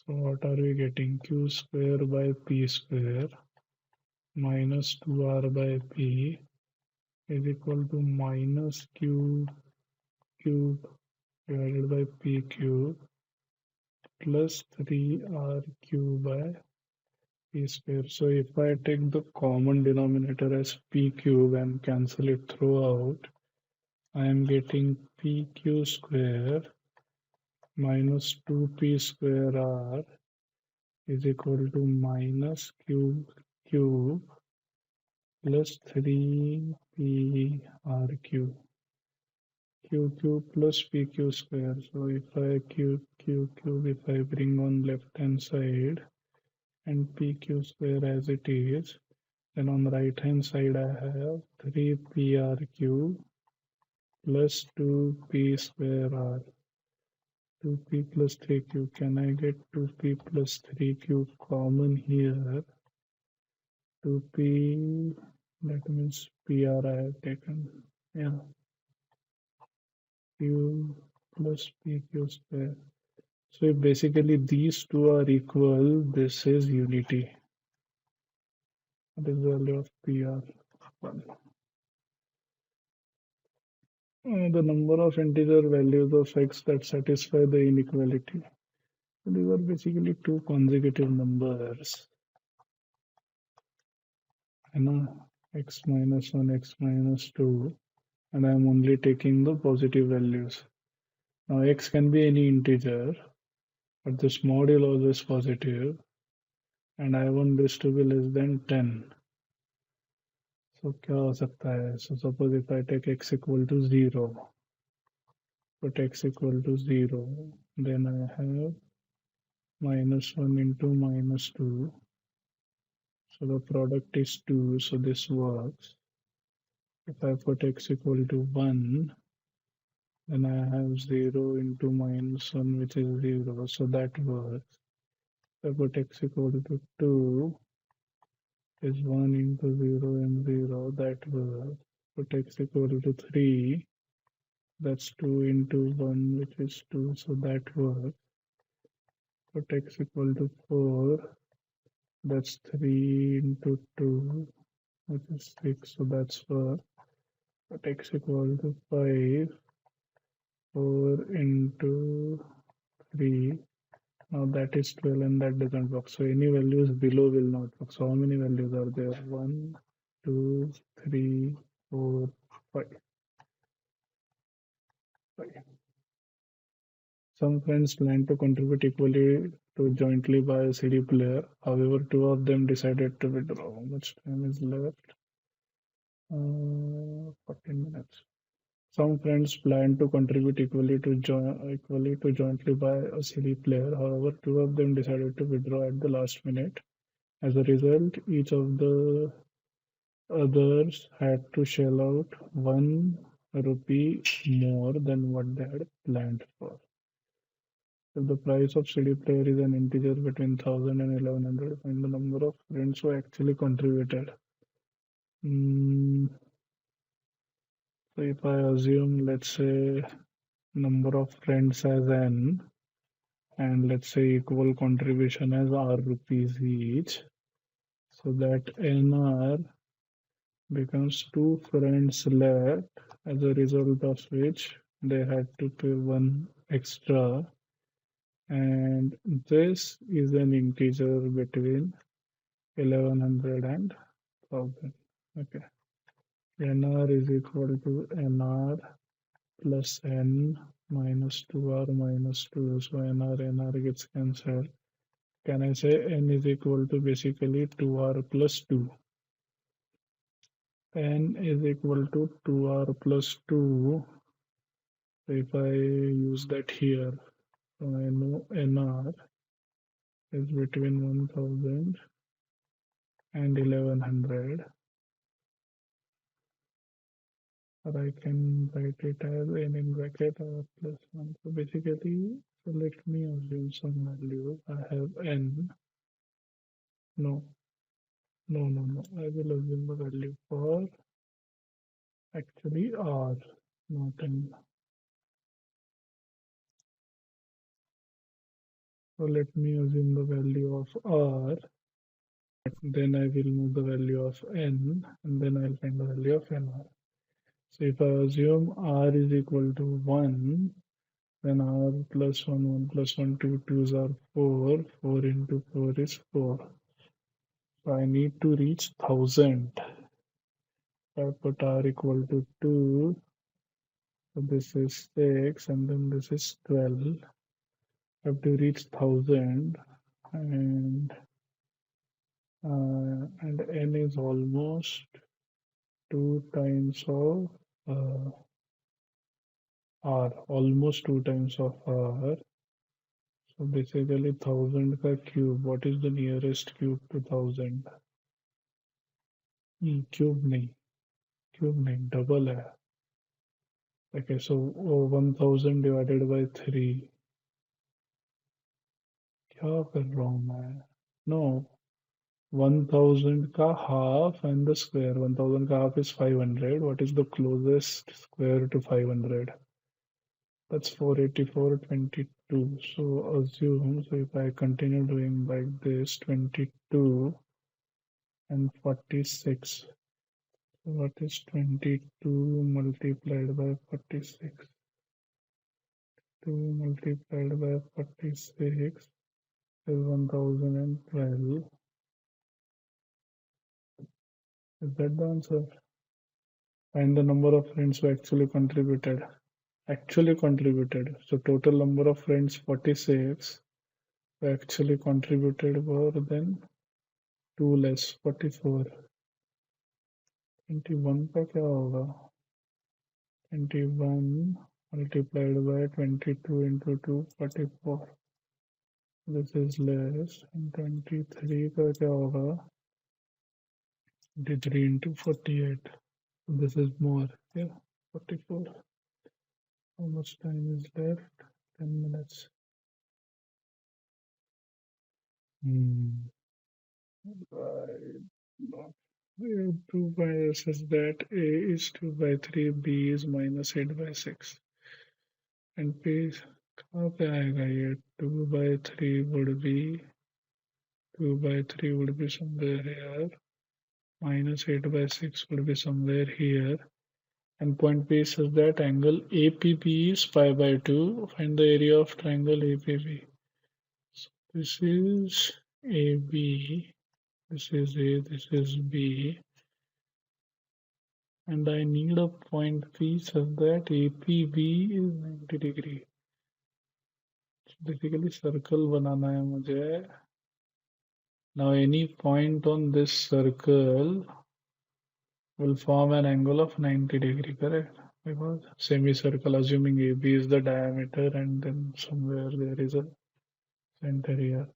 So what are we getting? Q square by p square minus 2r by p is equal to minus q cube divided by p cube plus 3r cube by p square. So if I take the common denominator as p cube and cancel it throughout, I am getting pq square minus 2p square r is equal to minus q cube plus 3p r cube. Q cube plus pq square. So if I q cube, if I bring on left hand side and pq square as it is, then on the right hand side I have 3pr cube plus 2p square r. 2p plus 3q. Can I get 2p plus 3q common here? 2p, that means pr I have taken. Yeah, q plus pq square. So if basically these two are equal, this is unity. What is the value of PR? The number of integer values of x that satisfy the inequality. So these are basically two consecutive numbers. X minus 1, x minus 2, and I am only taking the positive values. Now x can be any integer, but this module always positive, and I want this to be less than 10. So क्या हो सकता है? So suppose if I take x equal to 0, put x equal to 0, then I have minus 1 into minus 2. So the product is 2, so this works. If I put x equal to 1, then I have 0 into minus 1, which is 0, so that works. If I put x equal to 2, is 1 into 0 and 0, that works. Put x equal to 3, that's 2 into 1, which is 2, so that works. Put x equal to 4, that's 3 into 2, which is 6, so that's 4. Put x equal to 5, 4 into 3, now that is 12 and that doesn't work. So any values below will not work. So how many values are there? 1, 2, 3, 4, 5. Some friends plan to contribute equally to jointly buy a CD player. However, two of them decided to withdraw. How much time is left? 14 minutes. Some friends plan to contribute equally to jointly buy a CD player. However, two of them decided to withdraw at the last minute. As a result, each of the others had to shell out 1 rupee more than what they had planned for. If the price of CD player is an integer between 1000 and 1100, find the number of friends who actually contributed. Mm, so if I assume, let's say, number of friends as n, and let's say equal contribution as r rupees each, so that nr becomes two friends left, as a result of which they had to pay one extra, and this is an integer between 1100 and 1000. Okay. nr is equal to nr plus n minus 2r minus 2. So nr gets cancelled. Can I say n is equal to basically 2r plus 2? N is equal to 2r plus 2. So if I use that here, so I know nr is between 1000 and 1100. Or I can write it as n in bracket r plus 1. So basically, so let me assume some value. I have n. No, no. I will assume the value for actually r, not n. So let me assume the value of r. Then I will move the value of n, and then I'll find the value of nr. So if I assume r is equal to 1, then r plus 1, 1 plus 1, 2, 2s are 4. 4 into 4 is 4. So I need to reach 1000. I put r equal to 2. So this is 6, and then this is 12. I have to reach 1000, and n is almost 2 times of uh, r, almost 2 times of r. So basically 1000 का cube. What is the nearest cube to 1000? Cube नहीं, double है. Okay, so 1000 divided by 3. क्या कर रहा हूँ मैं? No, 1000 का half and the square. 1000 का half is 500. What is the closest square to 500? That's 484, 22. So assume, so if I continue doing like this, 22 and 46. So what is 22 multiplied by 46? 2 multiplied by 46 is 1012. Is that the answer? Find the number of friends who actually contributed. Actually contributed. So total number of friends 46. Who actually contributed more than 2 less 44. 21 का क्या होगा? 21 multiplied by 22 into 2, 44. This is less. And 23 का क्या होगा? 23 into 48. This is more. Yeah, 44. How much time is left? 10 minutes. Right. Not 2 by says that A is 2 by 3, B is minus 8 by 6. And P कहाँ पे आएगा ये? 2 by 3 would be 2 by 3 would be somewhere here. Minus 8 by 6 would be somewhere here. And point P says that angle APB is pi by 2. Find the area of triangle APB. So this is AB. This is A. This is B. And I need a point P such that APB is 90 degree. So basically circle banana hai mujhe. Now any point on this circle will form an angle of 90 degree, correct? Because semicircle, assuming AB is the diameter and then somewhere there is a center here.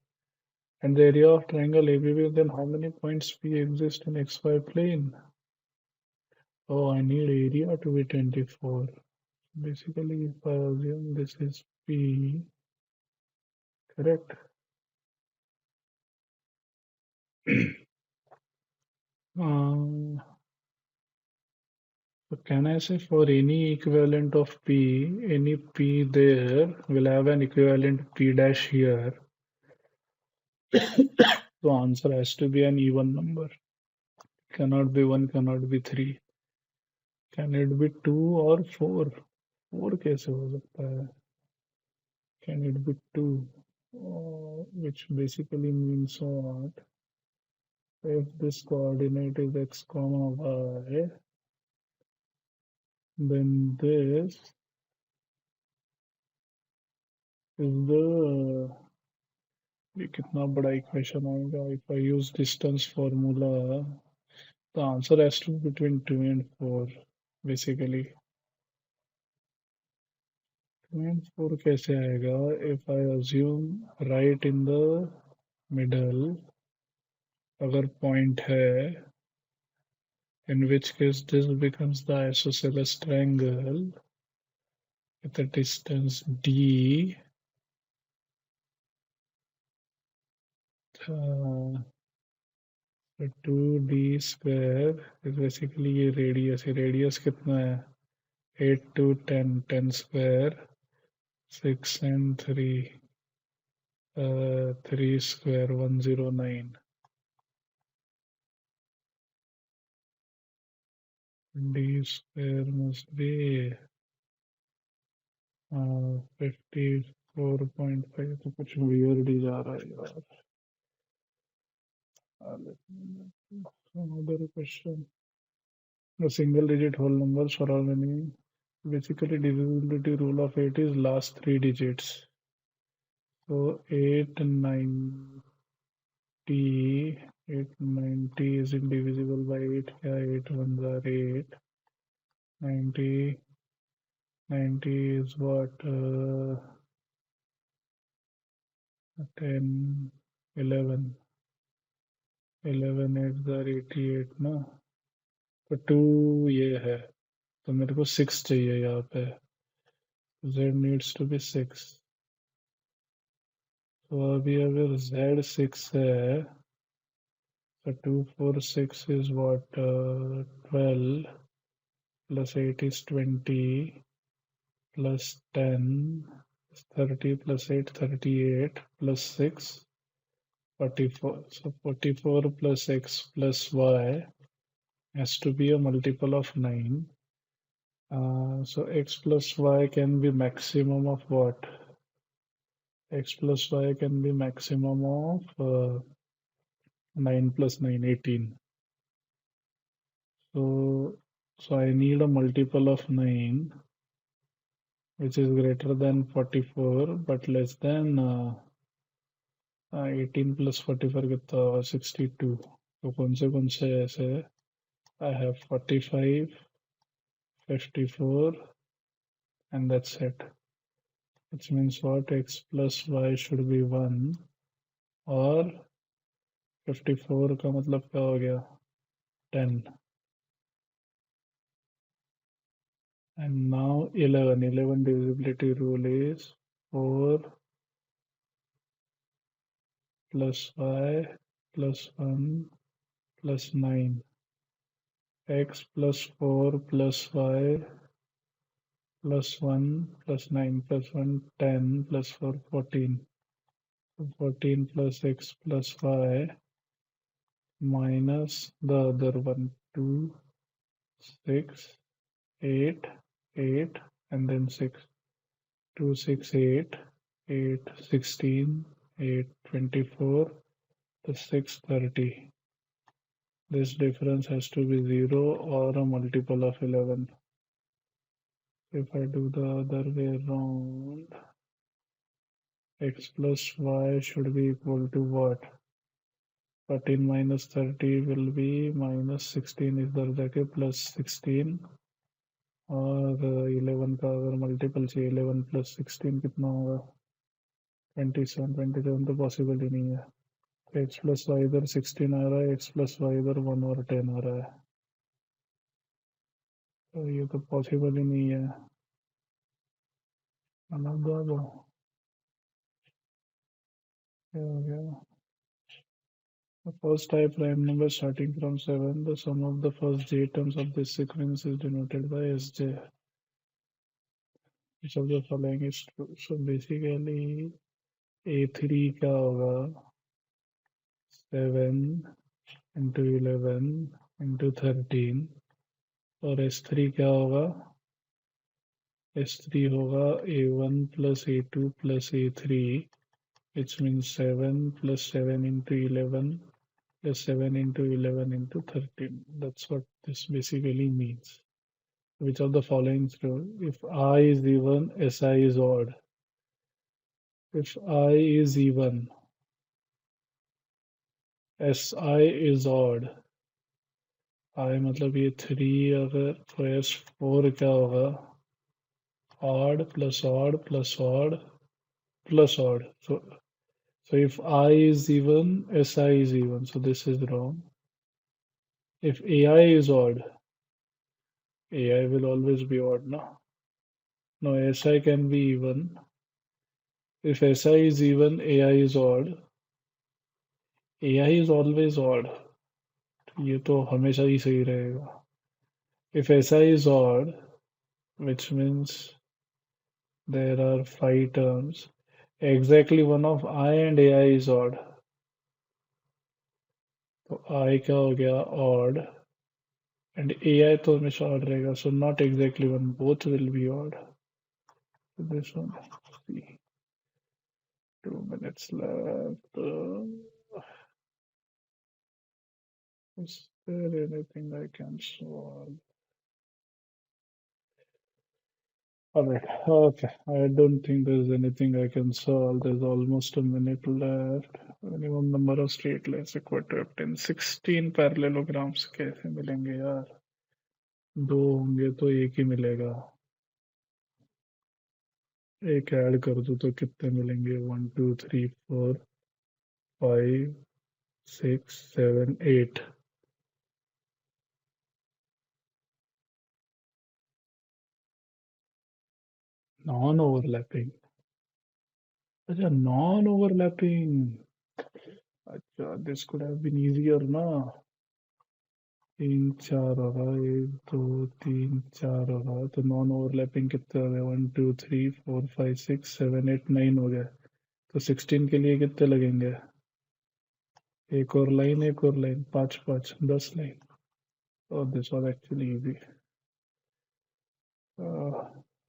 And the area of triangle ABB, then how many points P exist in XY plane? Oh, I need area to be 24. Basically, if I assume this is P, correct? So can I say for any equivalent of P, any P there will have an equivalent P dash here. So answer has to be an even number. Cannot be 1, cannot be 3. Can it be 2 or 4? 4 कैसे हो सकता है? Can it be 2? Which basically means what? If this coordinate is x comma y, then this is the ये कितना बड़ा equation आएगा? If I use distance formula, the answer has to be between 2 and 4 basically. 2 and 4 कैसे आएगा? If I assume right in the middle अगर point है, in which case this becomes the isosceles triangle with a distance d. So 2d square is basically ये radius है. Radius कितना है? 8 to 10, 10 square, 6 and 3, 3 square, 109. D square must be 54.5. तो कुछ weird ही जा रहा है यार. Another question. The single digit whole numbers for how many? Basically, divisibility rule of 8 is last 3 digits. So 890 is indivisible by 8. क्या 8 ones are 8. 90 is what? 10, 11. 11 8s are 88 ना. तो 2 ये है. तो मेरे को 6 चाहिए यहाँ पे. Z needs to be 6. तो अभी अगर Z 6 है, so 2 4 6 is what? 12 plus 8 is 20 plus 10 is 30 plus 8 38 plus 6 44. So 44 plus x plus y has to be a multiple of 9. So x plus y can be maximum of what? X plus y can be maximum of 9 plus 9, 18. So I need a multiple of 9 which is greater than 44 but less than 18 plus 44 कितना होगा? 62. तो कौन से ऐसे है? I have 45, 54, and that's it. Which means what? X plus y should be 1 और 54 का मतलब क्या हो गया? 10. And now 11. 11 divisibility rule is 4 plus y plus 1 plus 9. X plus 4 plus y plus 1 plus 9 plus 1 10 plus 4 14. So 14 plus x plus y minus the other one 2 6 8 8 and then 6 2 6 8 8 16 8 24 to 6 30. This difference has to be 0 or a multiple of 11. If I do the other way around, x plus y should be equal to what? 14 minus 30 will be minus 16 इधर जाके plus 16 और 11 का अगर multiple चाहिए 11 plus 16 कितना होगा 27 27 तो possible ही नहीं है x plus y इधर 16 आ रहा है x plus y इधर 1 और 10 आ रहा है तो ये तो पॉसिबल ही नहीं है मतलब क्या हो गया The first type prime number starting from 7, the sum of the first j terms of this sequence is denoted by Sj. Which of the following is true? So basically A3 क्या होगा 7 into 11 into 13 और S3 क्या होगा S3 होगा A1 plus A2 plus A3 which means 7 plus 7 into 11 plus 7 into 11 into 13. That's what this basically means. Which of the following is true? If I is even, Si is odd. If I is even, Si is odd. I मतलब ये 3 अगर तो S4 क्या होगा odd plus odd plus odd plus odd. So if I is even, Si is even. So this is wrong. If Ai is odd, Ai will always be odd, no? No, Si can be even. If Si is even, Ai is odd. Ai is always odd. ये तो हमेशा ही सही रहेगा. If Si is odd, which means there are 5 terms, exactly one of I and Ai is odd. तो I क्या हो गया odd and Ai तो हमेशा odd रहेगा. So not exactly one, both will be odd. So this one, see, 2 minutes left. Is there anything I can solve? Alright, okay. I don't think there's anything I can solve. There's almost a minute left. Minimum number of straight lines equal to 10. 16 parallelograms कैसे मिलेंगे यार? दो होंगे तो एक ही मिलेगा. एक add कर दूं तो कितने मिलेंगे? 1 2 3 4 5 6 7 8. Non-overlapping. अच्छा, non-overlapping. अच्छा, this could have been easier ना. 3 4 होगा 1 2 3 4 होगा तो नॉन ओवरलैपिंग कितने हो गए 1 2 3 4 5 6 7 8 9 हो गए तो 16 के लिए कितने लगेंगे एक और लाइन 5 5 10 लाइन और this was actually easy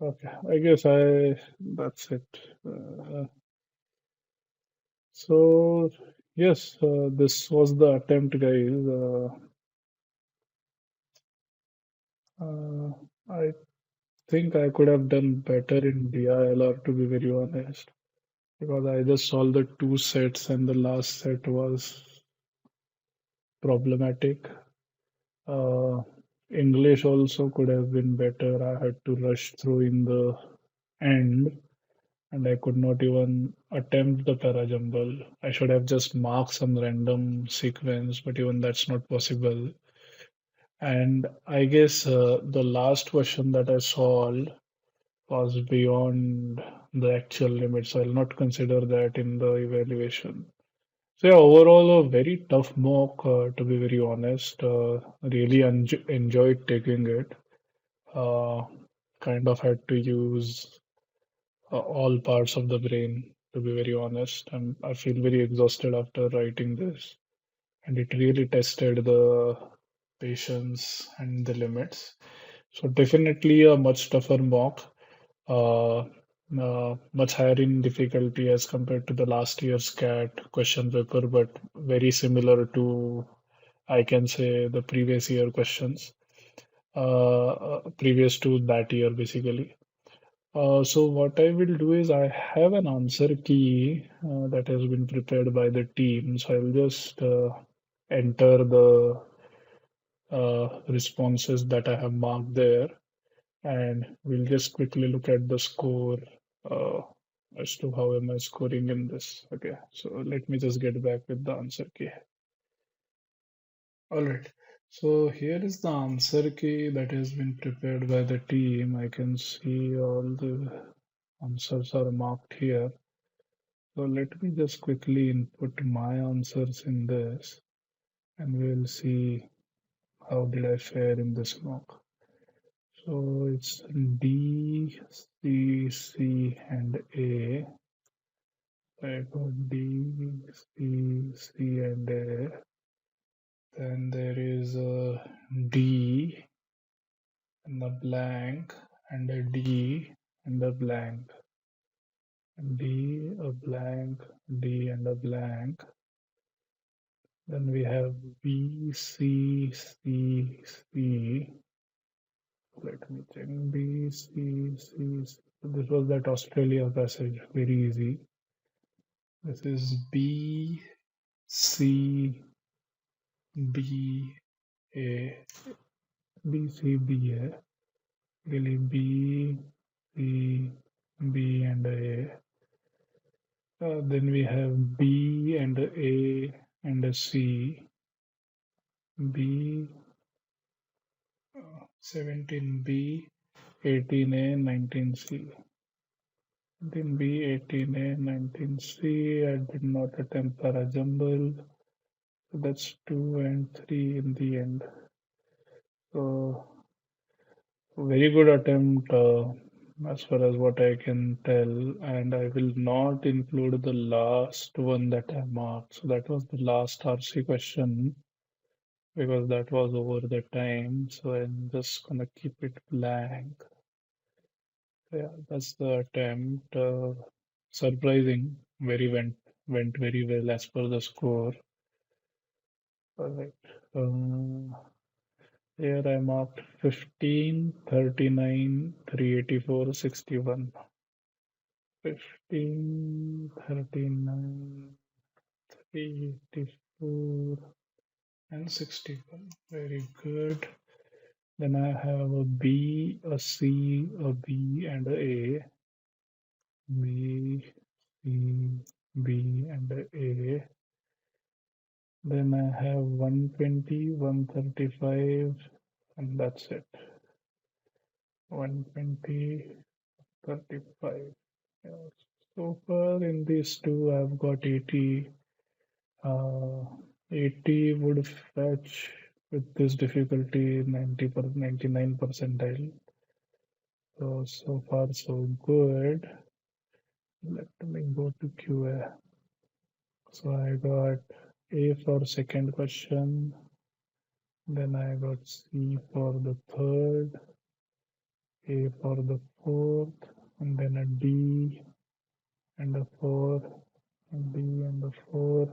okay I guess I that's it so yes this was the attempt guys I think I could have done better in DILR to be very honest because I just solved the two sets and the last set was problematic. Uh, English also could have been better. I had to rush through in the end, and I could not even attempt the parajumble. I should have just marked some random sequence, but even that's not possible. And I guess the last question that I solved was beyond the actual limit, so I'll not consider that in the evaluation. So yeah, overall a very tough mock, to be very honest. Really enjoyed taking it. Uh, Kind of had to use all parts of the brain, to be very honest. I feel very exhausted after writing this, and it really tested the patience and the limits. So definitely a much tougher mock, uh, much higher in difficulty as compared to the last year's CAT question paper, but very similar to, I can say, the previous year questions, previous to that year, basically. So what I will do is I have an answer key that has been prepared by the team. So I'll just enter the responses that I have marked there, and we'll just quickly look at the score uh, as to how am I scoring in this. Okay, so let me just get back with the answer key. All right. So here is the answer key that has been prepared by the team. I can see all the answers are marked here. So let me just quickly input my answers in this, and we'll see how did I fare in this mock. So it's D, C, C, and A. I got D, C, C, and A. Then there is a D and a blank and a D and a blank. D, a blank, D, and a blank. Then we have B, C, C, C. Let me check. B, C, C, C. This was that Australia passage. Very easy. This is B, C, B, A. B, C, B, A. Really B, C, B, and A. Then we have B and A and a C. B, 17B, 18A, 19C. 17B, 18A, 19C. I did not attempt para jumble. So that's 2 and 3 in the end. So very good attempt as far as what I can tell. And I will not include the last one that I marked. So that was the last RC question because that was over the time. So I'm just gonna keep it blank. Yeah, that's the attempt. Surprising. Very went very well as per the score. All right. Here I marked 15, 39, 384, 61. 15, 39, 384, and 61. Very good. Then I have a B, a C, a B, and a A. B, C, B, and a A. Then I have 120, 135, and that's it. 120, 35. Yeah. So far in these two, I've got 80. Uh, 80 would fetch with this difficulty 99 percentile. So far so good. Let me go to QA. So I got A for second question. Then I got C for the third, A for the fourth, and then a D and a four, a D and a four.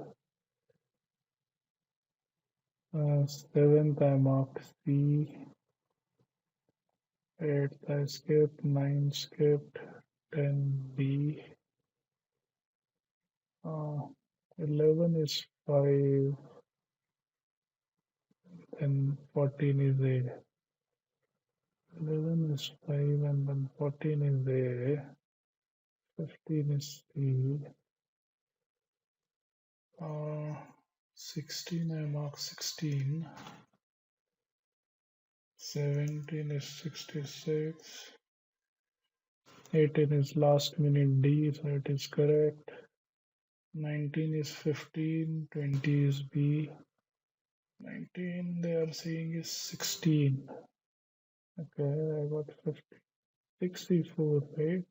Seventh I marked C, eighth I skipped, nine skipped, 10 B. 11 is 5, then 14 is A, 11 is 5, and then 14 is A, 15 is C, 16 I mark 16, 17 is 66, 18 is last minute D, so it is correct. 19 is 15, 20 is B, 19 they are saying is 16. Okay, I got 50. 64, right?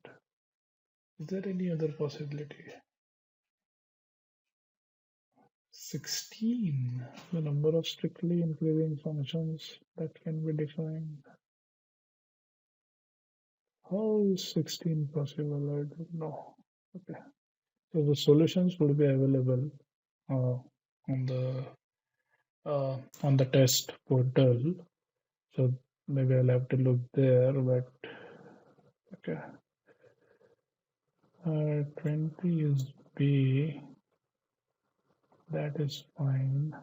Is there any other possibility? 16, the number of strictly increasing functions that can be defined. How is 16 possible? I don't know. Okay, so the solutions would be available uh, on the test portal. So maybe I'll have to look there. But okay, 20 is B. That is fine.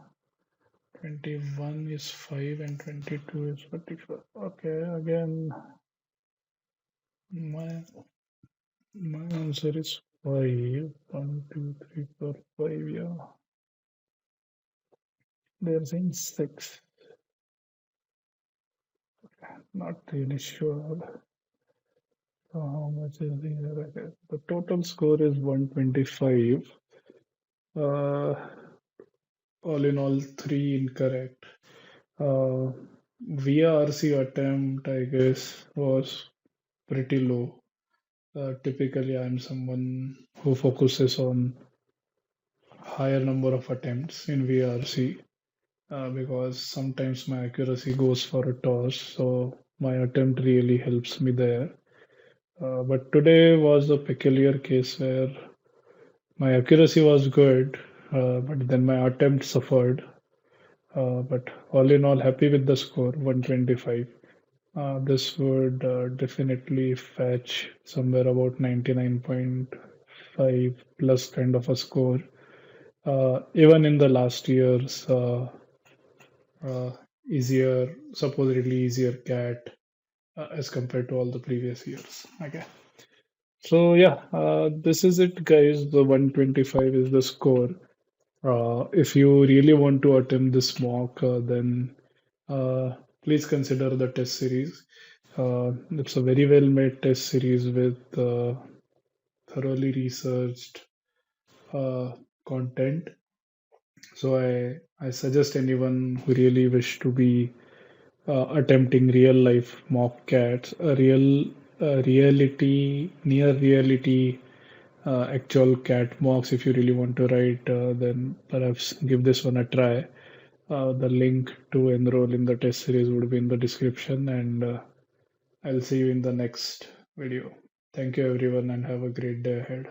21 is 5 and 22 is 44. Okay, again, my my answer is 5. 1, 2, 3, 4, 5. Yeah, they're saying 6. Not really sure how much is the okay. The total score is 125. Uh, all in all, 3 incorrect. Uh, VARC attempt, I guess, was pretty low. Typically, I'm someone who focuses on higher number of attempts in VRC because sometimes my accuracy goes for a toss. So my attempt really helps me there. But today was a peculiar case where my accuracy was good, but then my attempt suffered. But all in all, happy with the score, 125. This would definitely fetch somewhere about 99.5 plus kind of a score. Even in the last year's uh, easier, supposedly easier CAT as compared to all the previous years. Okay. So yeah, this is it, guys. The 125 is the score. If you really want to attempt this mock, then please consider the test series. It's a very well made test series with thoroughly researched uh, content. So I suggest anyone who really wish to be attempting real life mock cats, a reality, near reality, actual cat mocks. If you really want to write, then perhaps give this one a try. The link to enroll in the test series would be in the description, and I'll see you in the next video. Thank you, everyone, and have a great day ahead.